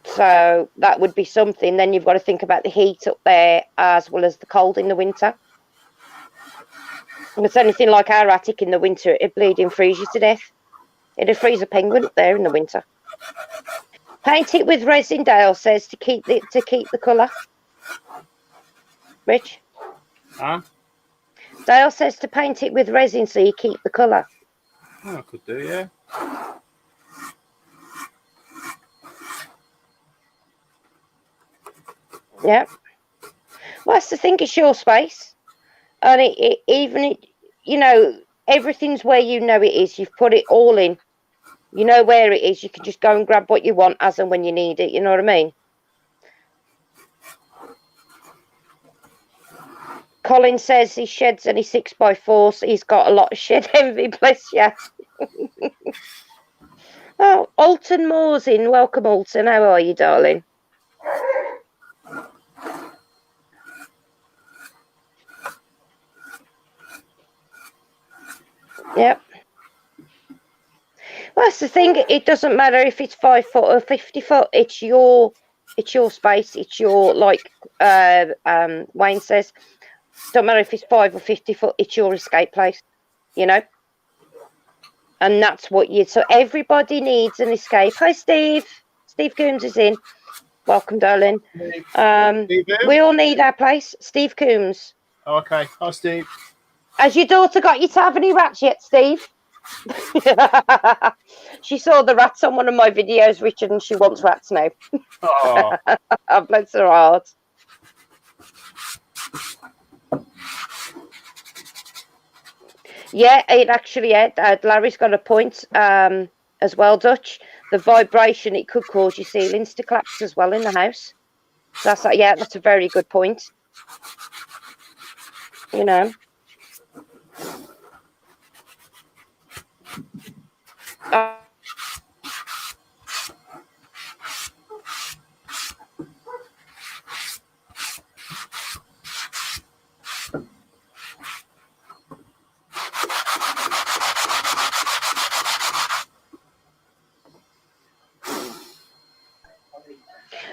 so that would be something. Then you've got to think about the heat up there as well as the cold in the winter. If it's anything like our attic in the winter, it bleeding freeze you to death. It'd freeze a penguin up there in the winter. Paint it with resin, Dale says, to keep the colour. Rich? Huh? Dale says to paint it with resin so you keep the colour. Oh, I could do, yeah. Yeah. Well, that's the thing, it's your space. And everything's where it is. You've put it all in. You know where it is. You can just go and grab what you want as and when you need it. You know what I mean? Colin says his shed's only 6x4, so he's got a lot of shed envy. Bless you. Oh, Alton Moore's in. Welcome, Alton. How are you, darling? Yep. Well, that's the thing. It doesn't matter if it's 5 foot or 50 foot. It's your space. It's your, like Wayne says. Don't matter if it's 5 or 50 foot. It's your escape place. And that's what so everybody needs an escape. Hi, Steve. Steve Coombs is in. Welcome, darling. We all need our place. Steve Coombs. Oh, okay. Hi, Steve. Has your daughter got you to have any rats yet, Steve? She saw the rats on one of my videos, Richard, and she wants rats now. Oh. Bless her heart. Yeah, it actually, Larry's got a point as well, Dutch. The vibration, it could cause your ceilings to collapse as well in the house. So that's a very good point.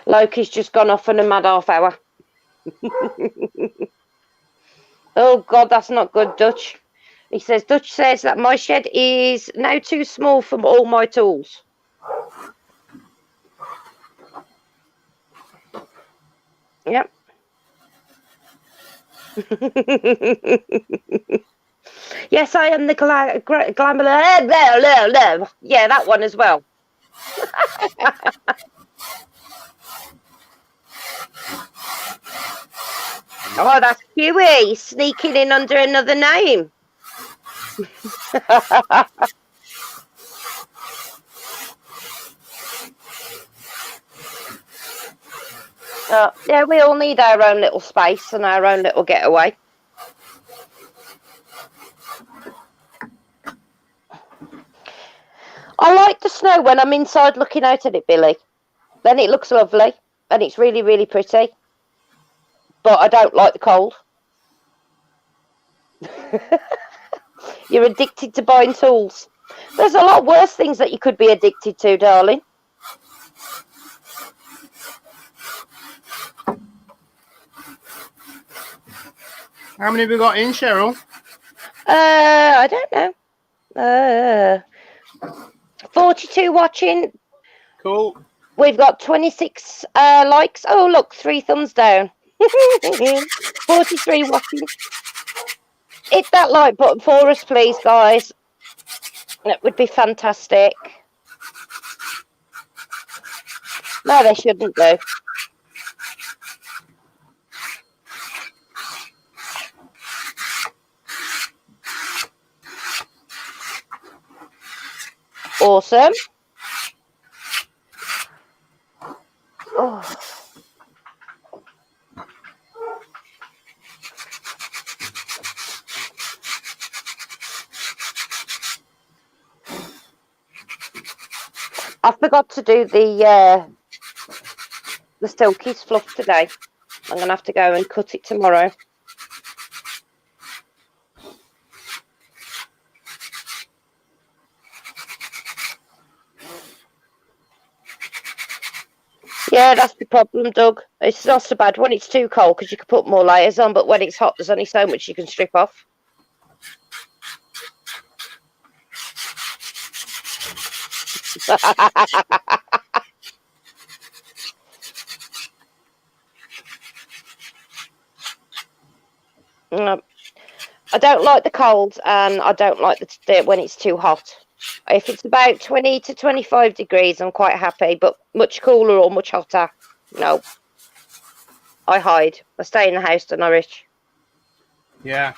Loki's just gone off on a mad half hour. Oh, God, that's not good, Dutch. He says, Dutch says that my shed is now too small for all my tools. Yep. Yes, I am the glamour. Yeah, that one as well. Oh, that's Huey sneaking in under another name. Yeah, we all need our own little space and our own little getaway. I like the snow when I'm inside looking out at it, Billy. Then it looks lovely and it's really, really pretty. But I don't like the cold. You're addicted to buying tools. There's a lot worse things that you could be addicted to, darling. How many have we got in, Cheryl? I don't know. 42 watching. Cool. We've got 26 likes. Oh, look, 3 thumbs down. 43 watching. Hit that like button for us, please, guys. That would be fantastic. No, they shouldn't do. Awesome. Oh. I forgot to do the Silkies fluff today. I'm going to have to go and cut it tomorrow. Yeah, that's the problem, Doug. It's not so bad when it's too cold because you can put more layers on, but when it's hot, there's only so much you can strip off. I don't like the cold and I don't like the when it's too hot. If it's about 20 to 25 degrees, I'm quite happy, but much cooler or much hotter, no. I hide. I stay in the house to nourish. Yeah.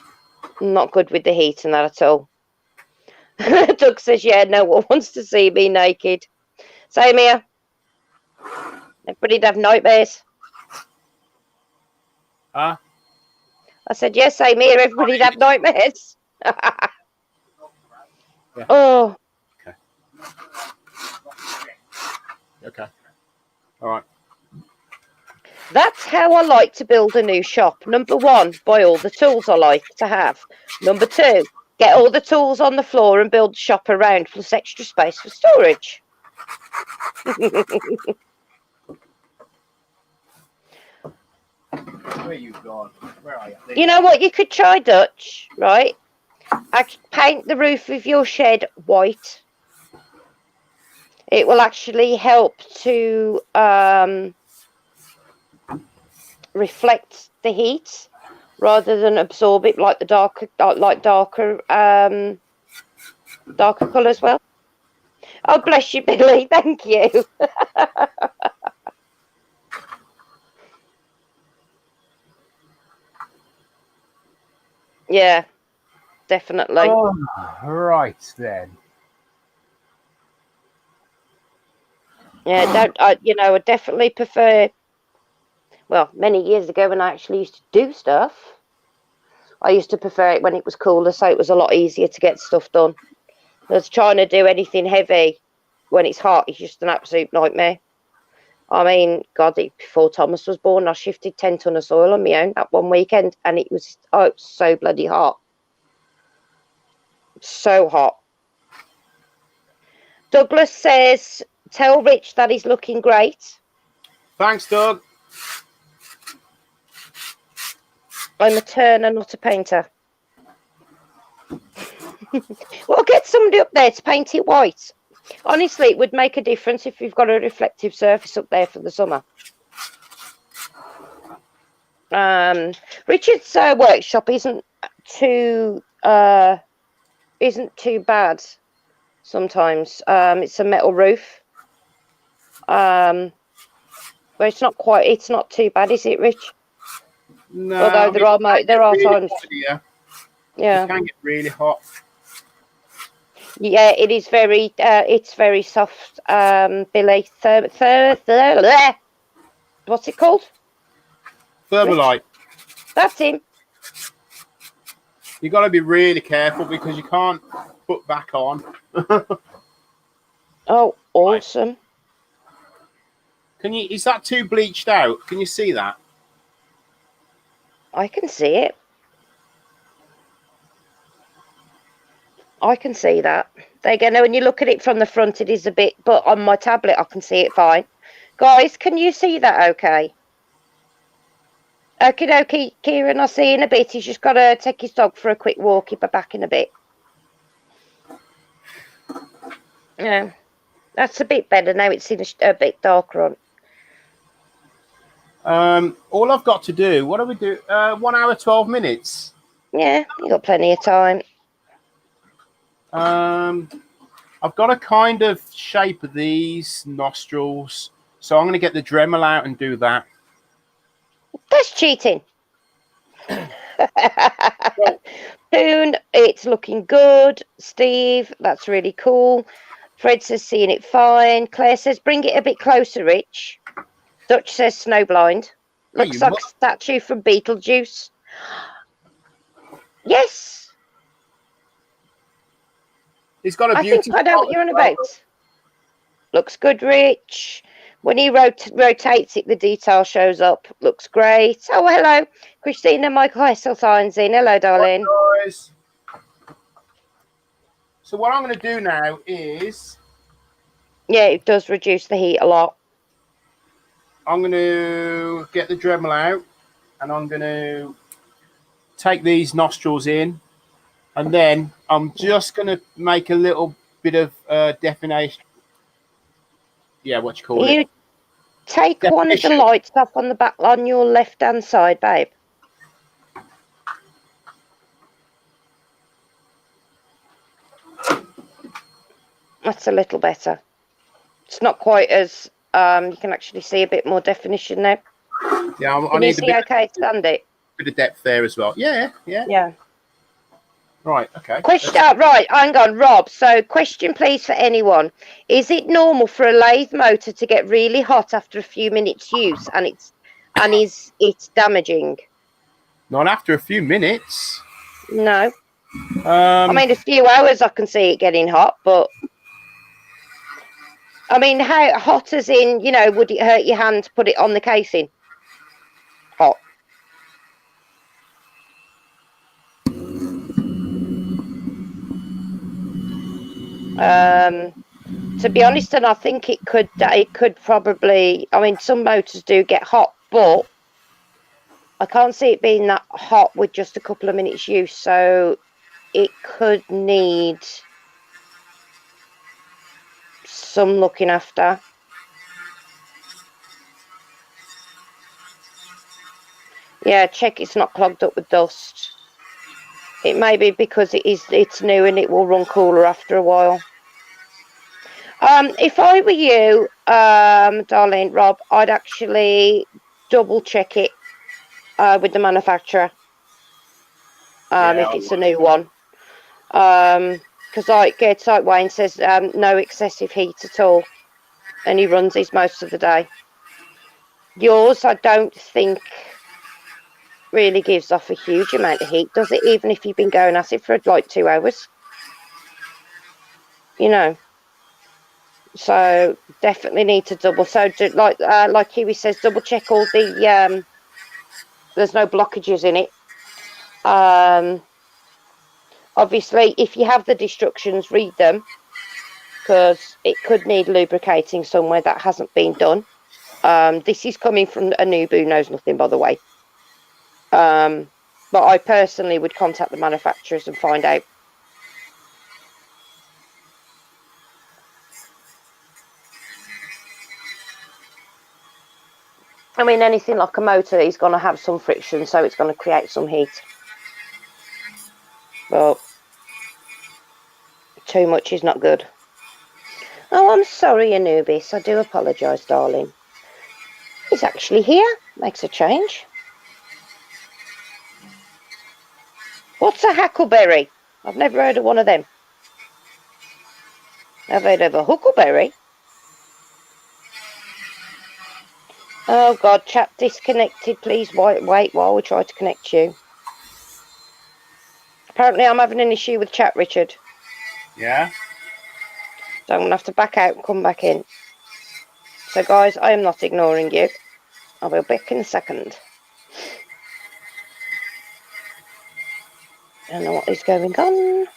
I'm not good with the heat and that at all. Doug says, yeah, no one wants to see me naked. Same here. Everybody'd have nightmares. Huh? I said, yes, same here. Everybody'd have nightmares. Yeah. Oh. Okay. Okay. All right. That's how I like to build a new shop. Number 1, buy all the tools I like to have. Number 2, get all the tools on the floor and build the shop around, plus extra space for storage. Where you gone? Where are you? You know what you could try, Dutch, right? Paint the roof of your shed white. It will actually help to reflect the heat rather than absorb it like the darker colour as well. Oh, bless you, Billy. Thank you. Yeah, definitely. Oh, right then. Yeah, I definitely prefer. Well, many years ago when I actually used to do stuff, I used to prefer it when it was cooler, so it was a lot easier to get stuff done. Because trying to do anything heavy when it's hot is just an absolute nightmare. I mean, God, before Thomas was born, I shifted 10 ton of soil on my own that one weekend, and it was so bloody hot. So hot. Douglas says, tell Rich that he's looking great. Thanks, Doug. I'm a turner, not a painter. Well, get somebody up there to paint it white. Honestly, it would make a difference if you've got a reflective surface up there for the summer. Richard's workshop isn't too bad sometimes. It's a metal roof. But it's not too bad, is it, Rich? No, although there are times. Yeah, it can get really hot. Yeah, it is very. It's very soft, Billy. What's it called? Thermalite. That's him. You got to be really careful because you can't put back on. Oh, awesome! Right. Can you? Is that too bleached out? Can you see that? I can see it. I can see that. There you go. Now, when you look at it from the front, it is a bit, but on my tablet, I can see it fine. Guys, can you see that okay? Okie dokie, Kieran, I'll see you in a bit. He's just got to take his dog for a quick walk. He'll be back in a bit. Yeah, that's a bit better now. It's in a bit darker on. All I've got to do, what do we do? 1 hour, 12 minutes. Yeah, you got plenty of time. I've got to kind of shape these nostrils, so I'm going to get the Dremel out and do that. That's cheating. Poon, it's looking good. Steve, that's really cool. Fred says seeing it fine. Claire says bring it a bit closer, Rich. Dutch says snowblind. Looks like a statue from Beetlejuice. Yes. He's got a beautiful. I know what you're on about. Looks good, Rich. When he rotates it, the detail shows up. Looks great. Oh, hello. Christina Michael Hesseltine's in. Hello, darling. Hi, guys. So what I'm going to do now is... Yeah, it does reduce the heat a lot. I'm going to get the Dremel out, and I'm going to take these nostrils in, and then I'm just going to make a little bit of definition. Yeah, what you call it? Take definition. One of the lights off on the back on your left-hand side, babe. That's a little better. It's not quite as you can actually see a bit more definition now. Yeah, I need to stand it. Bit of depth there as well. Yeah. Right, okay. Question, right, hang on, Rob. So, question please for anyone. Is it normal for a lathe motor to get really hot after a few minutes use and is it damaging? Not after a few minutes. No. I mean, a few hours I can see it getting hot, but I mean, how hot as in, would it hurt your hand to put it on the casing? Hot. To be honest, and I think it could probably, I mean, some motors do get hot, but I can't see it being that hot with just a couple of minutes use, so it could need some looking after. Yeah, check it's not clogged up with dust. It may be because it's new and it will run cooler after a while. If I were you, darling Rob, I'd actually double check it with the manufacturer if it's a new one. Because like Wayne says, no excessive heat at all, and he runs these most of the day. Yours, I don't think really gives off a huge amount of heat, does it? Even if you've been going at it for like 2 hours. you know. So definitely need to double. So like Kiwi says, double check all the there's no blockages in it. Obviously, if you have the instructions, read them, because it could need lubricating somewhere that hasn't been done. This is coming from a noob who knows nothing, by the way. But I personally would contact the manufacturers and find out. I mean, anything like a motor is going to have some friction, so it's going to create some heat. But too much is not good. Oh, I'm sorry, Anubis. I do apologise, darling. He's actually here. Makes a change. What's a hackleberry? I've never heard of one of them. I've heard of a huckleberry. Oh, God. Chat disconnected. Please wait while we try to connect you. Apparently, I'm having an issue with chat, Richard. Yeah? So I'm going to have to back out and come back in. So, guys, I am not ignoring you. I will be back in a second. I don't know what is going on.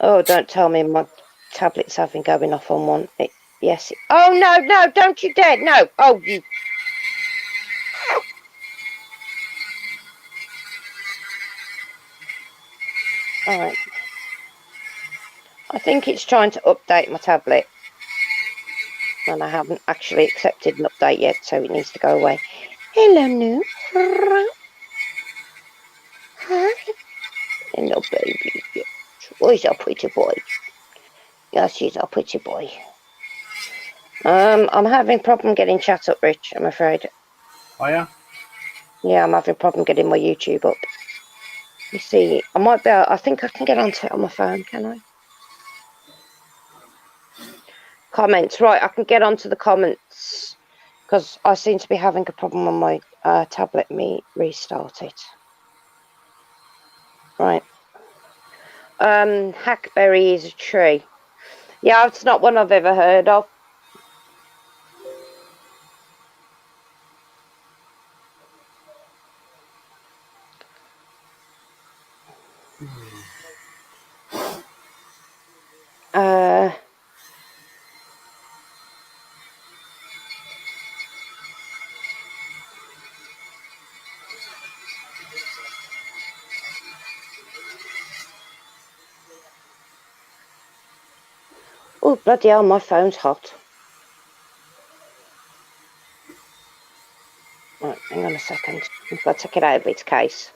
Oh, don't tell me my tablet's having going off on one. Yes. Oh, no, don't you dare. No. Oh, you. All right. I think it's trying to update my tablet. And I haven't actually accepted an update yet, so it needs to go away. Hello, Noob. Hi. Hello, baby. Oh, he's a pretty boy. Yes, he's a pretty boy. I'm having a problem getting chat up, Rich, I'm afraid. Oh, yeah? Yeah, I'm having a problem getting my YouTube up. You see, I might be able, I think I can get onto it on my phone, can I? Comments, right, I can get onto the comments, because I seem to be having a problem on my tablet. Let me restart it. Right. Hackberry is a tree. Yeah, it's not one I've ever heard of. Oh, bloody hell, my phone's hot. Right, hang on a second. I've got to take it out of its case.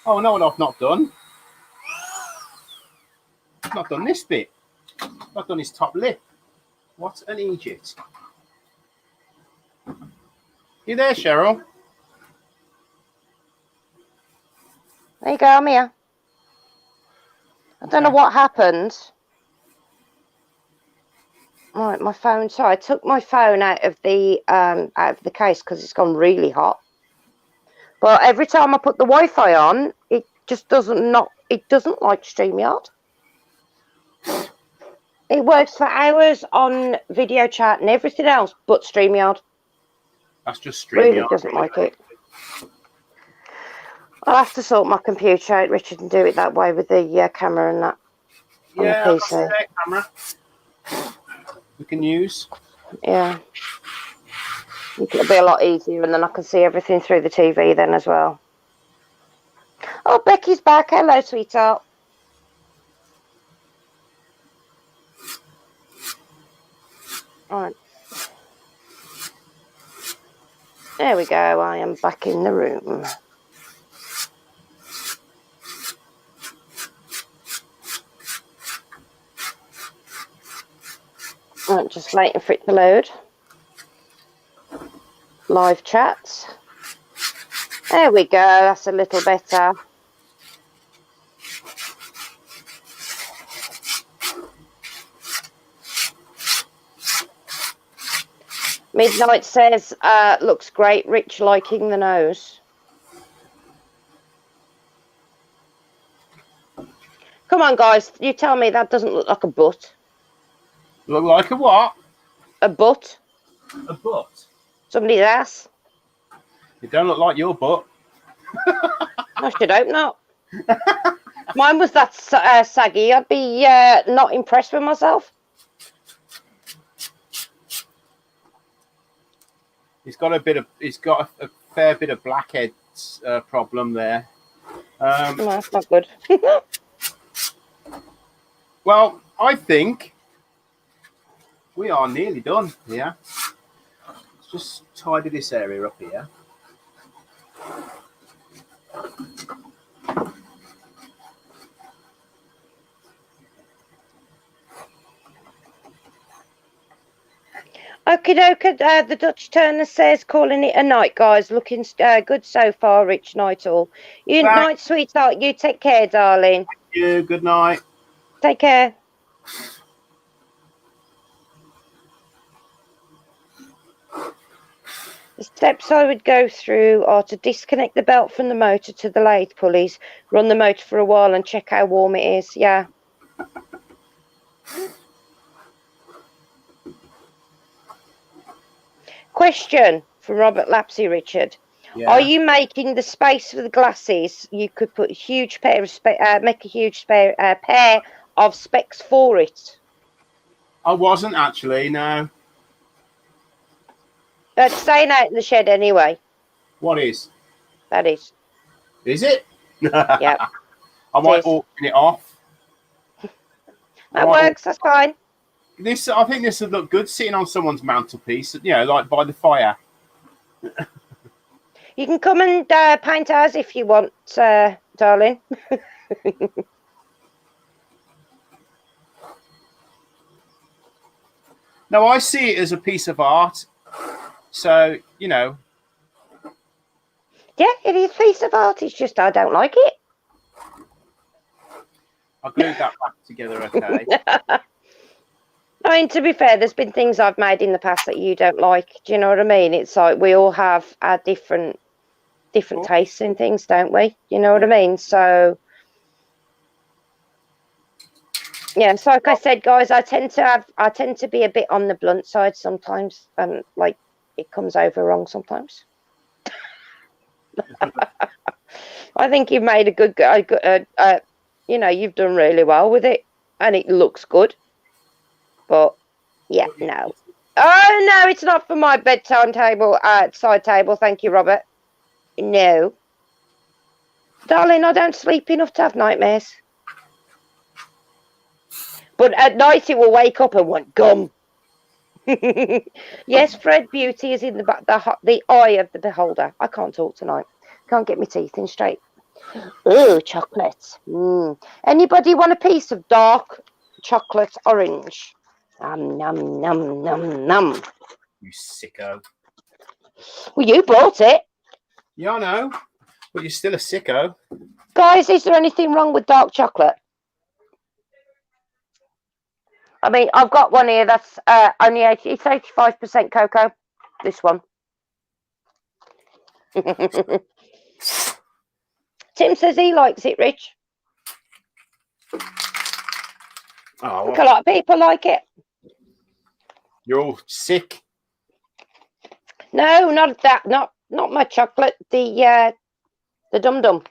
Oh, no, what I've not done. I've not done this bit. I've not done his top lip. What an idiot. You there, Cheryl? There you go, I'm here. I don't know what happened. Right, my phone. Sorry, I took my phone out of the case because it's gone really hot. But every time I put the Wi-Fi on, it just doesn't like StreamYard. It works for hours on video chat and everything else, but StreamYard. That's just StreamYard. Really doesn't like it. I'll have to sort my computer out, Richard, and do it that way with the camera and that on the PC. Camera we can use. Yeah. It'll be a lot easier, and then I can see everything through the TV then as well. Oh, Becky's back. Hello, sweetheart. All right. There we go. I am back in the room. I'm just waiting for it to load. Live chats. There we go. That's a little better. Midnight says, looks great. Rich liking the nose. Come on, guys. You tell me that doesn't look like a butt. Look like a what? A butt. A butt. Somebody's ass. It don't look like your butt. I should hope not. Mine was that saggy. I'd be not impressed with myself. He's got a fair bit of blackheads problem there. No, that's not good. Well, I think we are nearly done here. Let's just tidy this area up here. Okie dokie, the Dutch Turner says, calling it a night, guys. Looking good so far, Rich Night all. You night, sweetheart. You take care, darling. Thank you. Good night. Take care. The steps I would go through are to disconnect the belt from the motor to the lathe pulleys, run the motor for a while and check how warm it is. Yeah. Question from Robert Lapsey, Richard. Yeah. Are you making the space for the glasses? You could put a huge pair of make a huge pair of specs for it. I wasn't actually, no. It's staying out in the shed anyway. What is? That is. Is it? Yeah. I might auction it off. That works. That's fine. I think this would look good sitting on someone's mantelpiece, you know, like by the fire. You can come and paint ours if you want, darling. No, I see it as a piece of art. So, you know. Yeah, it is a piece of art. It's just I don't like it. I glued that back together, okay. I mean, to be fair, there's been things I've made in the past that you don't like. Do you know what I mean? It's like we all have our different tastes in things, don't we? You know what I mean? So, yeah. So, like I said, guys, I tend to be a bit on the blunt side sometimes, and like it comes over wrong sometimes. I think you've made a good, you know, you've done really well with it, and it looks good. But yeah, no. Oh no, it's not for my bedtime table, side table. Thank you, Robert. No, darling, I don't sleep enough to have nightmares. But at night it will wake up and want gum. Yes, Fred, beauty is in the eye of the beholder. I can't talk tonight. Can't get my teeth in straight. Ooh, chocolate. Anybody want a piece of dark chocolate orange? Num, num, num, num, num. You sicko. Well, you bought it. Yeah, I know. But you're still a sicko. Guys, is there anything wrong with dark chocolate? I mean, I've got one here that's only 85% cocoa. This one. Tim says he likes it, Rich. Oh, I think a lot of people like it. You're all sick. No, not that. Not my chocolate. The dum dum.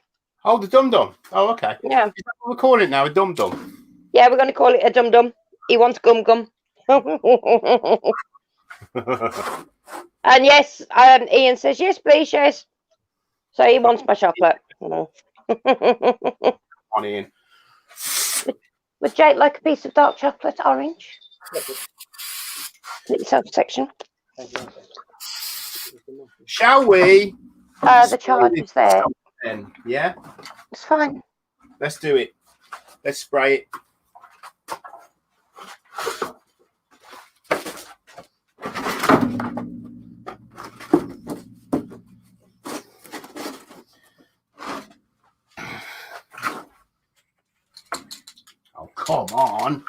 Oh, the dum dum. Oh, okay. Yeah. Is that what we're calling it now? A dum dum. Yeah, we're going to call it a dum dum. He wants gum gum. And yes, Ian says yes, please, yes. So he wants my chocolate. On Ian. Would Jake like a piece of dark chocolate orange? Self section. Shall we? The charge is there. Then, yeah, It's fine. let's do it. Let's spray it. Oh, come on.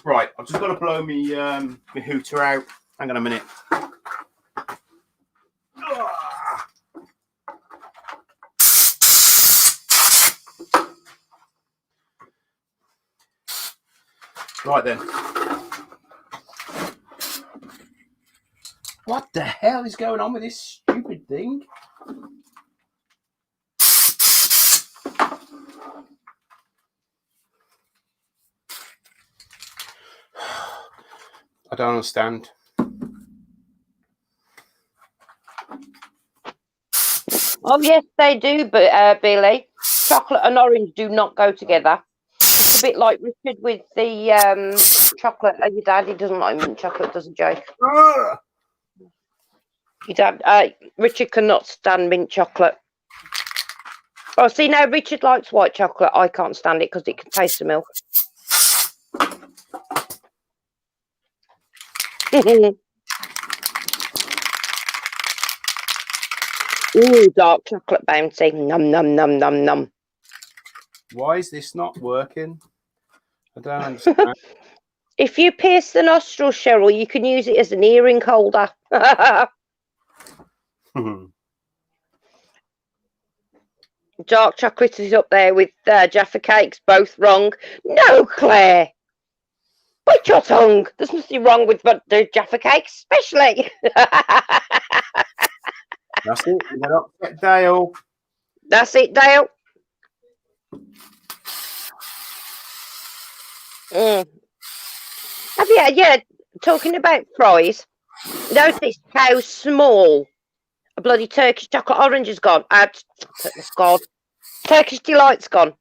Right, I've just got to blow me my hooter out. Hang on a minute. Right then. What the hell is going on with this stupid thing? I don't understand. Oh, yes, they do, but Billy. Chocolate and orange do not go together. It's a bit like Richard with the chocolate. Your daddy doesn't like mint chocolate, does he, Jake? Your dad, Richard cannot stand mint chocolate. Oh, see, now Richard likes white chocolate. I can't stand it because it can taste the milk. Ooh, dark chocolate bounty. Num, num, num, num, num. Why is this not working? I don't understand. If you pierce the nostril, Cheryl, you can use it as an earring holder. Dark chocolate is up there with Jaffa cakes, both wrong. No, Claire. Bite your tongue. There's nothing wrong with the Jaffa cakes, especially. That's it. You got upset Dale. That's it, Dale. Have you, yeah, talking about fries, notice how small a bloody Turkish chocolate orange has gone. God. Turkish Delight's gone.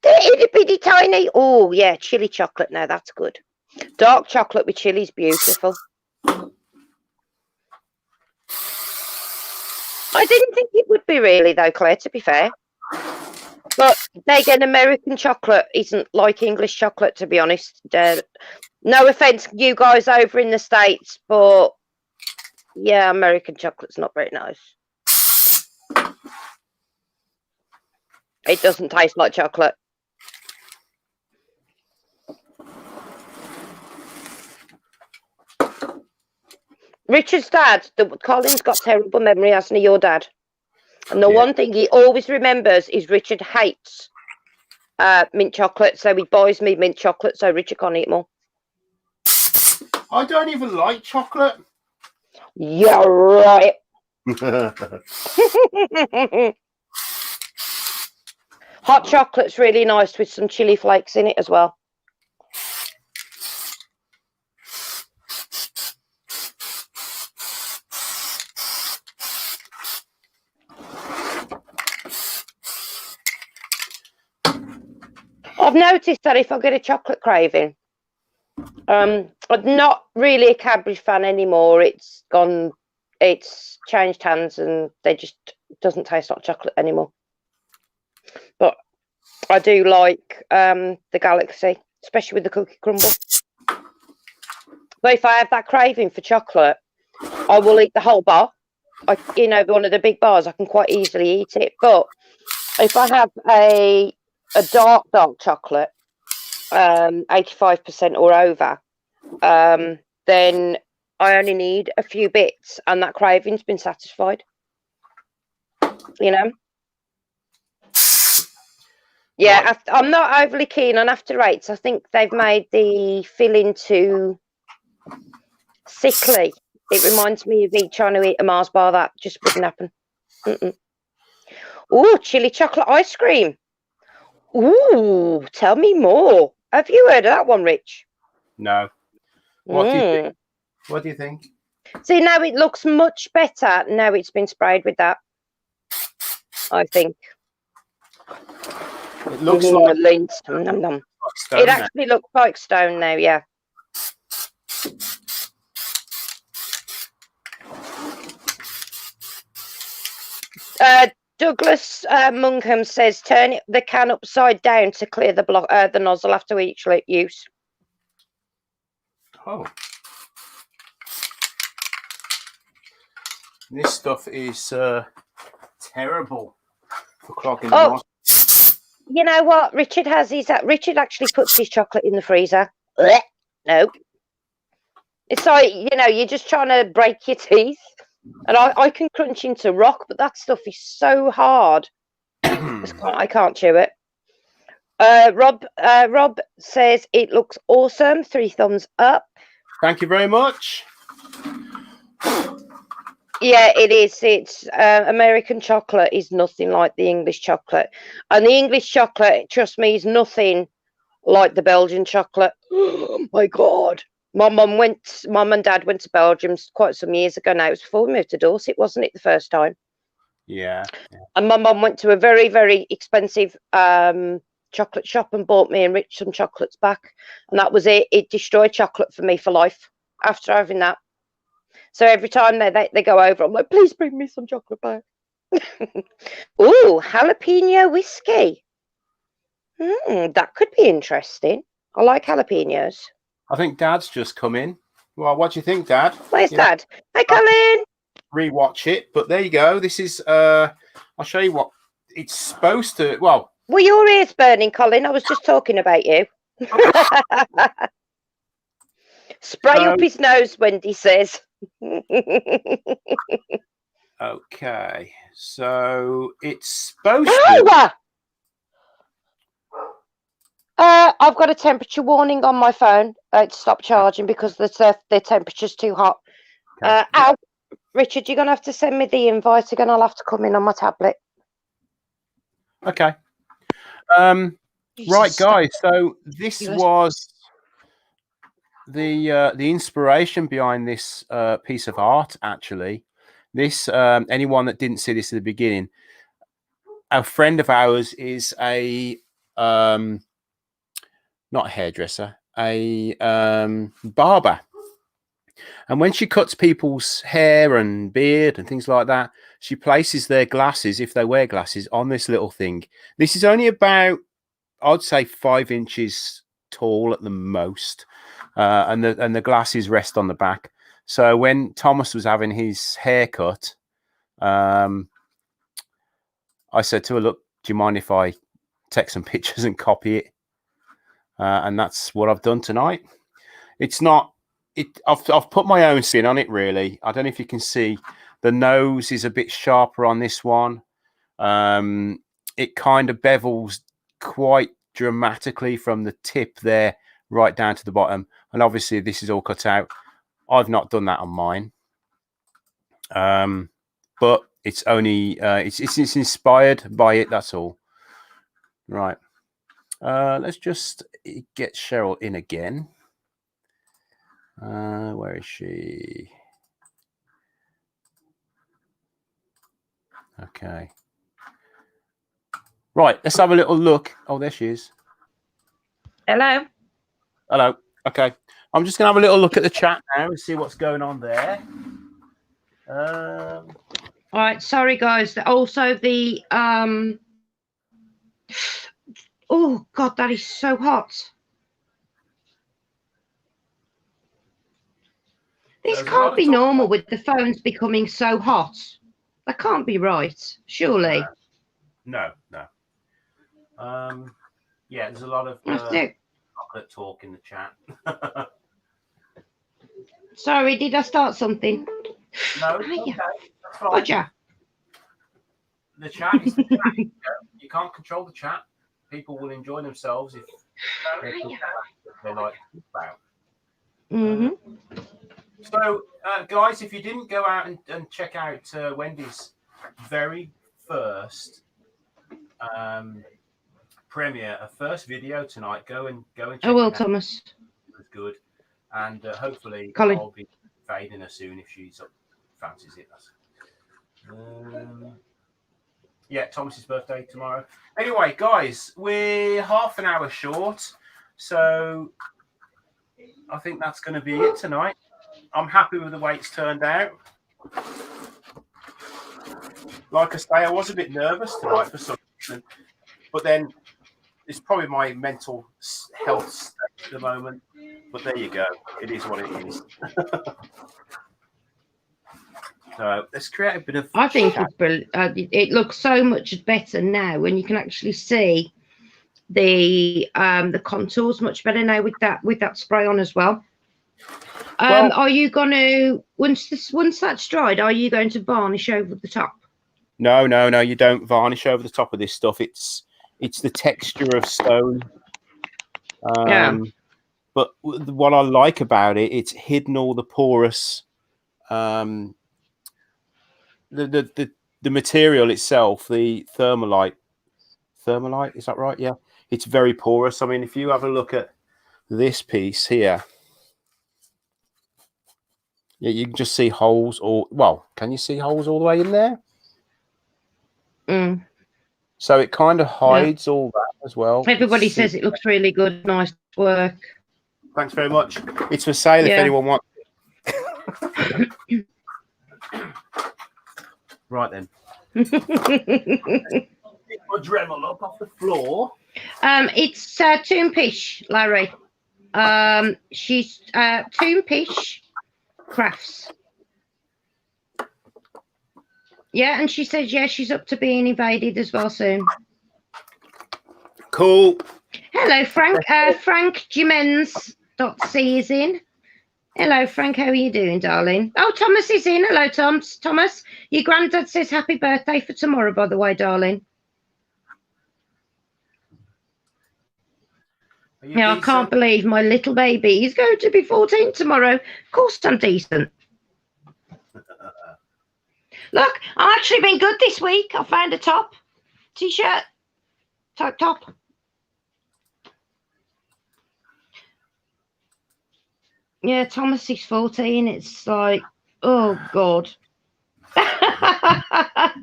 They're itty bitty tiny. Oh, yeah, chili chocolate. Now that's good. Dark chocolate with chili is beautiful. I didn't think it would be really, though, Claire, to be fair. But then again, American chocolate isn't like English chocolate, to be honest. No offence, you guys over in the States, but yeah, American chocolate's not very nice. It doesn't taste like chocolate. Richard's dad, Colin's got terrible memory, hasn't he, your dad? And the one thing he always remembers is Richard hates mint chocolate, so he buys me mint chocolate so Richard can't eat more. I don't even like chocolate. You're right. Hot chocolate's really nice with some chili flakes in it as well. I've noticed that if I get a chocolate craving, I'm not really a Cadbury fan anymore. It's changed hands and they just doesn't taste like chocolate anymore. But I do like the Galaxy, especially with the cookie crumble. But if I have that craving for chocolate, I will eat the whole bar. One of the big bars, I can quite easily eat it. But if I have a dark chocolate, 85% or over, then I only need a few bits and that craving's been satisfied. Yeah, I'm not overly keen on after eights. I think they've made the filling too sickly. It reminds me of trying to eat a Mars bar. That just wouldn't happen. Ooh, chili chocolate ice cream. Ooh, tell me more. Have you heard of that one, Rich? No. What do you think? What do you think? See, now it looks much better. Now it's been sprayed with that. I think. It looks like stone. It actually looks like stone now, yeah. Douglas Mungham says turn the can upside down to clear the nozzle after each use. Oh. This stuff is terrible for clogging the nozzle. You know what Richard has is that Richard actually puts his chocolate in the freezer. Blech. No. It's like, you're just trying to break your teeth. And I can crunch into rock, but that stuff is so hard. I can't chew it. Rob says it looks awesome. 3 thumbs up. Thank you very much. Yeah, it is. It's American chocolate is nothing like the English chocolate. And the English chocolate, trust me, is nothing like the Belgian chocolate. Oh my God. Mum and Dad went to Belgium quite some years ago now. It was before we moved to Dorset, wasn't it, the first time? Yeah. And my mum went to a very, very expensive chocolate shop and bought me and Rich some chocolates back. And that was it. It destroyed chocolate for me for life after having that. So every time they go over, I'm like, please bring me some chocolate back. Ooh, jalapeno whiskey. That could be interesting. I like jalapenos. I think Dad's just come in. Well, what do you think, Dad? Where's Dad? Hi, Colin. Rewatch it, but there you go. This is. I'll show you what it's supposed to. Well, were your ears burning, Colin? I was just talking about you. Spray up his nose, Wendy says. Okay, so it's supposed to. I've got a temperature warning on my phone. It's stopped charging because the temperature's too hot. Okay. Ow, Richard, you're gonna have to send me the invite again. I'll have to come in on my tablet. Okay. Right, guys. So this was the inspiration behind this piece of art. Actually, this anyone that didn't see this at the beginning, a friend of ours is a not a hairdresser, a barber. And when she cuts people's hair and beard and things like that, she places their glasses, if they wear glasses, on this little thing. This is only about, I'd say, 5 inches tall at the most. And the glasses rest on the back. So when Thomas was having his haircut, I said to her, look, do you mind if I take some pictures and copy it? And that's what I've done tonight. It's not I've put my own spin on it, really. I don't know if you can see the nose is a bit sharper on this one. It kind of bevels quite dramatically from the tip there right down to the bottom, and obviously this is all cut out. I've not done that on mine, but it's only it's inspired by it, that's all. Right. Let's just get Cheryl in again. Where is she? Okay. Right, let's have a little look. Oh, there she is. Hello. Hello. Okay. I'm just going to have a little look at the chat now and see what's going on there. All right. Sorry, guys. Also, the... Oh, God, that is so hot. This can't be normal with the phones becoming so hot. That can't be right, surely. No. Yeah, there's a lot of chocolate talk in the chat. Sorry, did I start something? No, okay, that's fine. Roger. The chat is the chat. You can't control the chat. People will enjoy themselves if they like to talk about. So, guys, if you didn't go out and check out Wendy's very first premiere, a first video tonight, go and check it out. Thomas. It was good, and hopefully Colin. I'll be fading her soon if she fancies it. Yeah, Thomas's birthday tomorrow. Anyway, guys, we're half an hour short, so I think that's going to be it tonight. I'm happy with the way it's turned out. like I say, I was a bit nervous tonight for some reason, but then it's probably my mental health state at the moment. But there you go. It is what it is. So let's create a bit of. I think it's brilliant. It looks so much better now when you can actually see the contours much better now with that spray on as well. Are you going to once that's dried? Are you going to varnish over the top? No. You don't varnish over the top of this stuff. It's the texture of stone. Yeah. But what I like about it, it's hidden all the porous. The material itself, the thermalite, is that right? Yeah, it's very porous. I mean, if you have a look at this piece here, yeah, you can just see holes. Can you see holes all the way in there? So it kind of hides all that as well. Everybody says it looks really good. Nice work. Thanks very much. It's for sale if anyone wants. Right then. Pick my Dremel up off the floor. It's Toompish, Larry. She's Toompish Crafts. Yeah, and she says she's up to being invaded as well soon. Cool. Hello, Frank. Frank Jimens.c is in. Hello, Frank. How are you doing, darling? Oh, Thomas is in. Hello, Thomas. Your granddad says happy birthday for tomorrow, by the way, darling. Yeah, I can't believe my little baby is going to be 14 tomorrow. Of course I'm decent. Look, I've actually been good this week. I found a top, t-shirt, top. Yeah, Thomas is 14. It's like, oh, God. That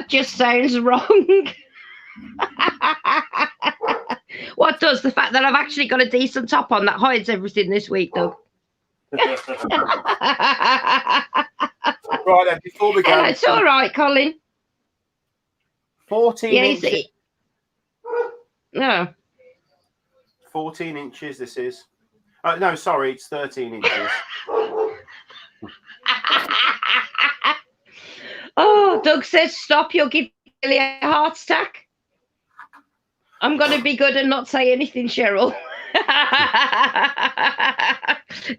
just sounds wrong. What does the fact that I've actually got a decent top on that hides everything this week, Doug? Right then, before we go. Hello, it's all right, Colin. 14 inches. No. 14 inches this is. No, sorry, it's 13 inches. Oh, Doug says stop, you'll give Billy a heart attack. I'm going to be good and not say anything, Cheryl.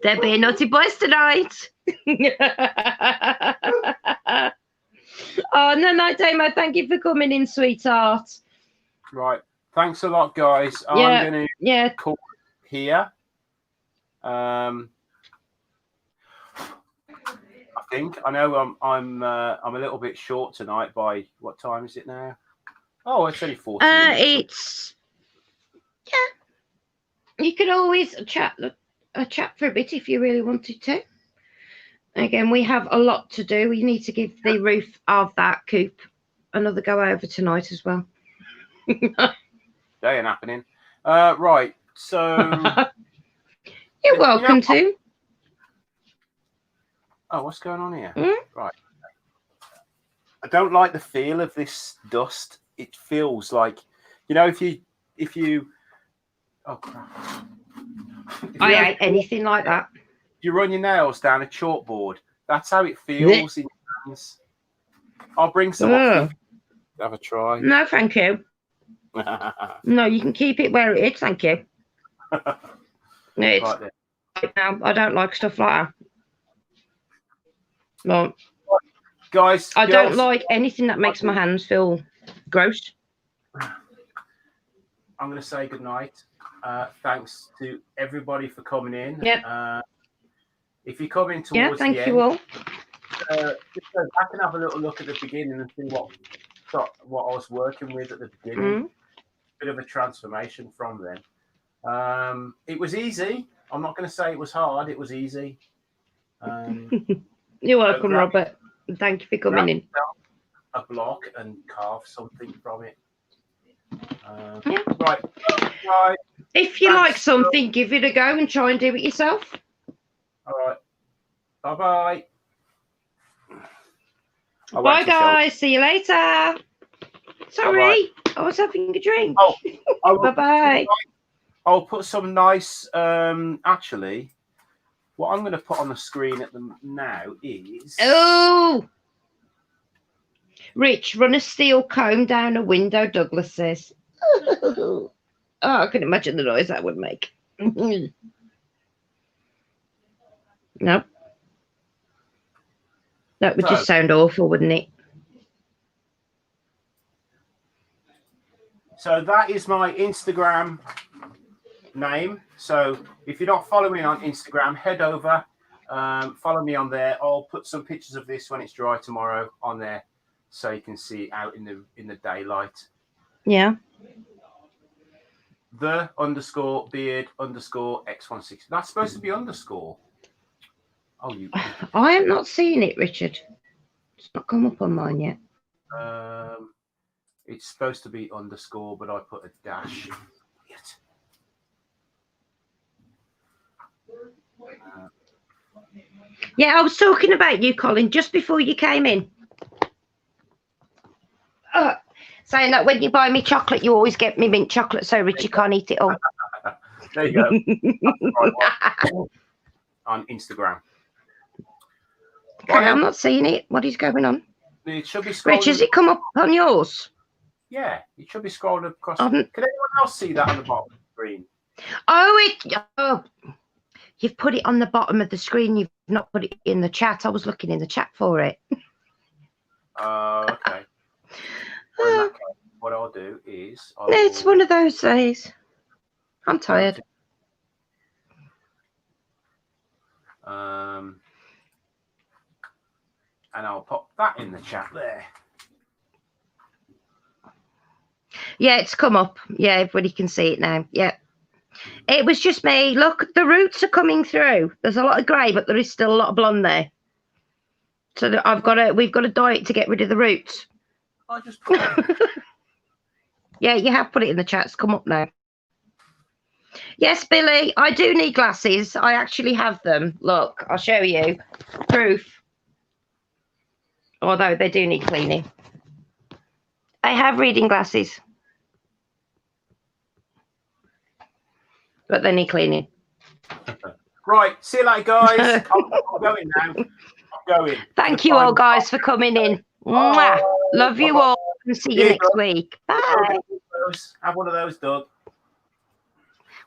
They're being naughty boys tonight. Oh, no, Damo, thank you for coming in, sweetheart. Right. Thanks a lot, guys. I'm going to call here. I think I know I'm a little bit short tonight. By what time is it now? Oh, it's only 40 minutes. It's you could always chat for a bit if you really wanted to. Again, we have a lot to do. We need to give the roof of that coop another go over tonight as well. They ain't happening. Right. So you're welcome to. Oh, what's going on here? Mm-hmm. Right. I don't like the feel of this dust. It feels like, if you oh crap. I hate anything like that. You run your nails down a chalkboard. That's how it feels in your hands. I'll bring some up. Have a try. No, thank you. No, you can keep it where it is, thank you. It's now, I don't like stuff like that. No. Guys, I don't like anything that makes my hands feel gross. I'm going to say goodnight. Thanks to everybody for coming in. Yep. If you come in towards the end, thank you all. Just go back and have a little look at the beginning and see what I was working with at the beginning. Bit of a transformation from then. It was easy. I'm not going to say it was hard. It was easy. You're welcome, Robert. Thank you for coming in. A block and carve something from it. Right. Bye. If you like something, give it a go and try and do it yourself. All right. Bye-bye. Bye, guys. See you later. Sorry, I was having a drink. Oh, bye-bye. I'll put some nice. Actually, what I'm going to put on the screen at them now is. Oh, Rich, run a steel comb down a window. Douglas says. Oh, I can imagine the noise that would make. No. That would just sound awful, wouldn't it? So that is my Instagram name. So if you're not following me on Instagram, head over, follow me on there. I'll put some pictures of this when it's dry tomorrow on there, so you can see it out in the daylight. Yeah. _beard_X16. That's supposed to be underscore. Oh, you. I am not seeing it, Richard. It's not come up on mine yet. It's supposed to be underscore, but I put a dash. Yeah, I was talking about you, Colin, just before you came in. Saying that when you buy me chocolate, you always get me mint chocolate, so Richard can't eat it all. There you go. On Instagram. Okay, I'm not seeing it. What is going on? It should be scrolling. Rich, has it come up on yours? Yeah, it should be scrolling across. Can anyone else see that on the bottom of the screen? Oh, you've put it on the bottom of the screen. You've not put it in the chat. I was looking in the chat for it. Okay. Well, in that case, what I'll do is... It's one of those days. I'm tired. And I'll pop that in the chat there. Yeah, it's come up. Yeah, everybody can see it now. Yeah. It was just me. Look, the roots are coming through. There's a lot of grey, but there is still a lot of blonde there. So we've got to dye it to get rid of the roots. I just put it. Yeah, you have put it in the chat. It's come up now. Yes, Billy, I do need glasses. I actually have them. Look, I'll show you. Proof. Although they do need cleaning. I have reading glasses. But they need cleaning. Right, see you later, guys. I'm going now. I'm going. Thank you all, guys, for coming in. Mwah. Love you all and see you next week. Bye. Have one of those, Doug.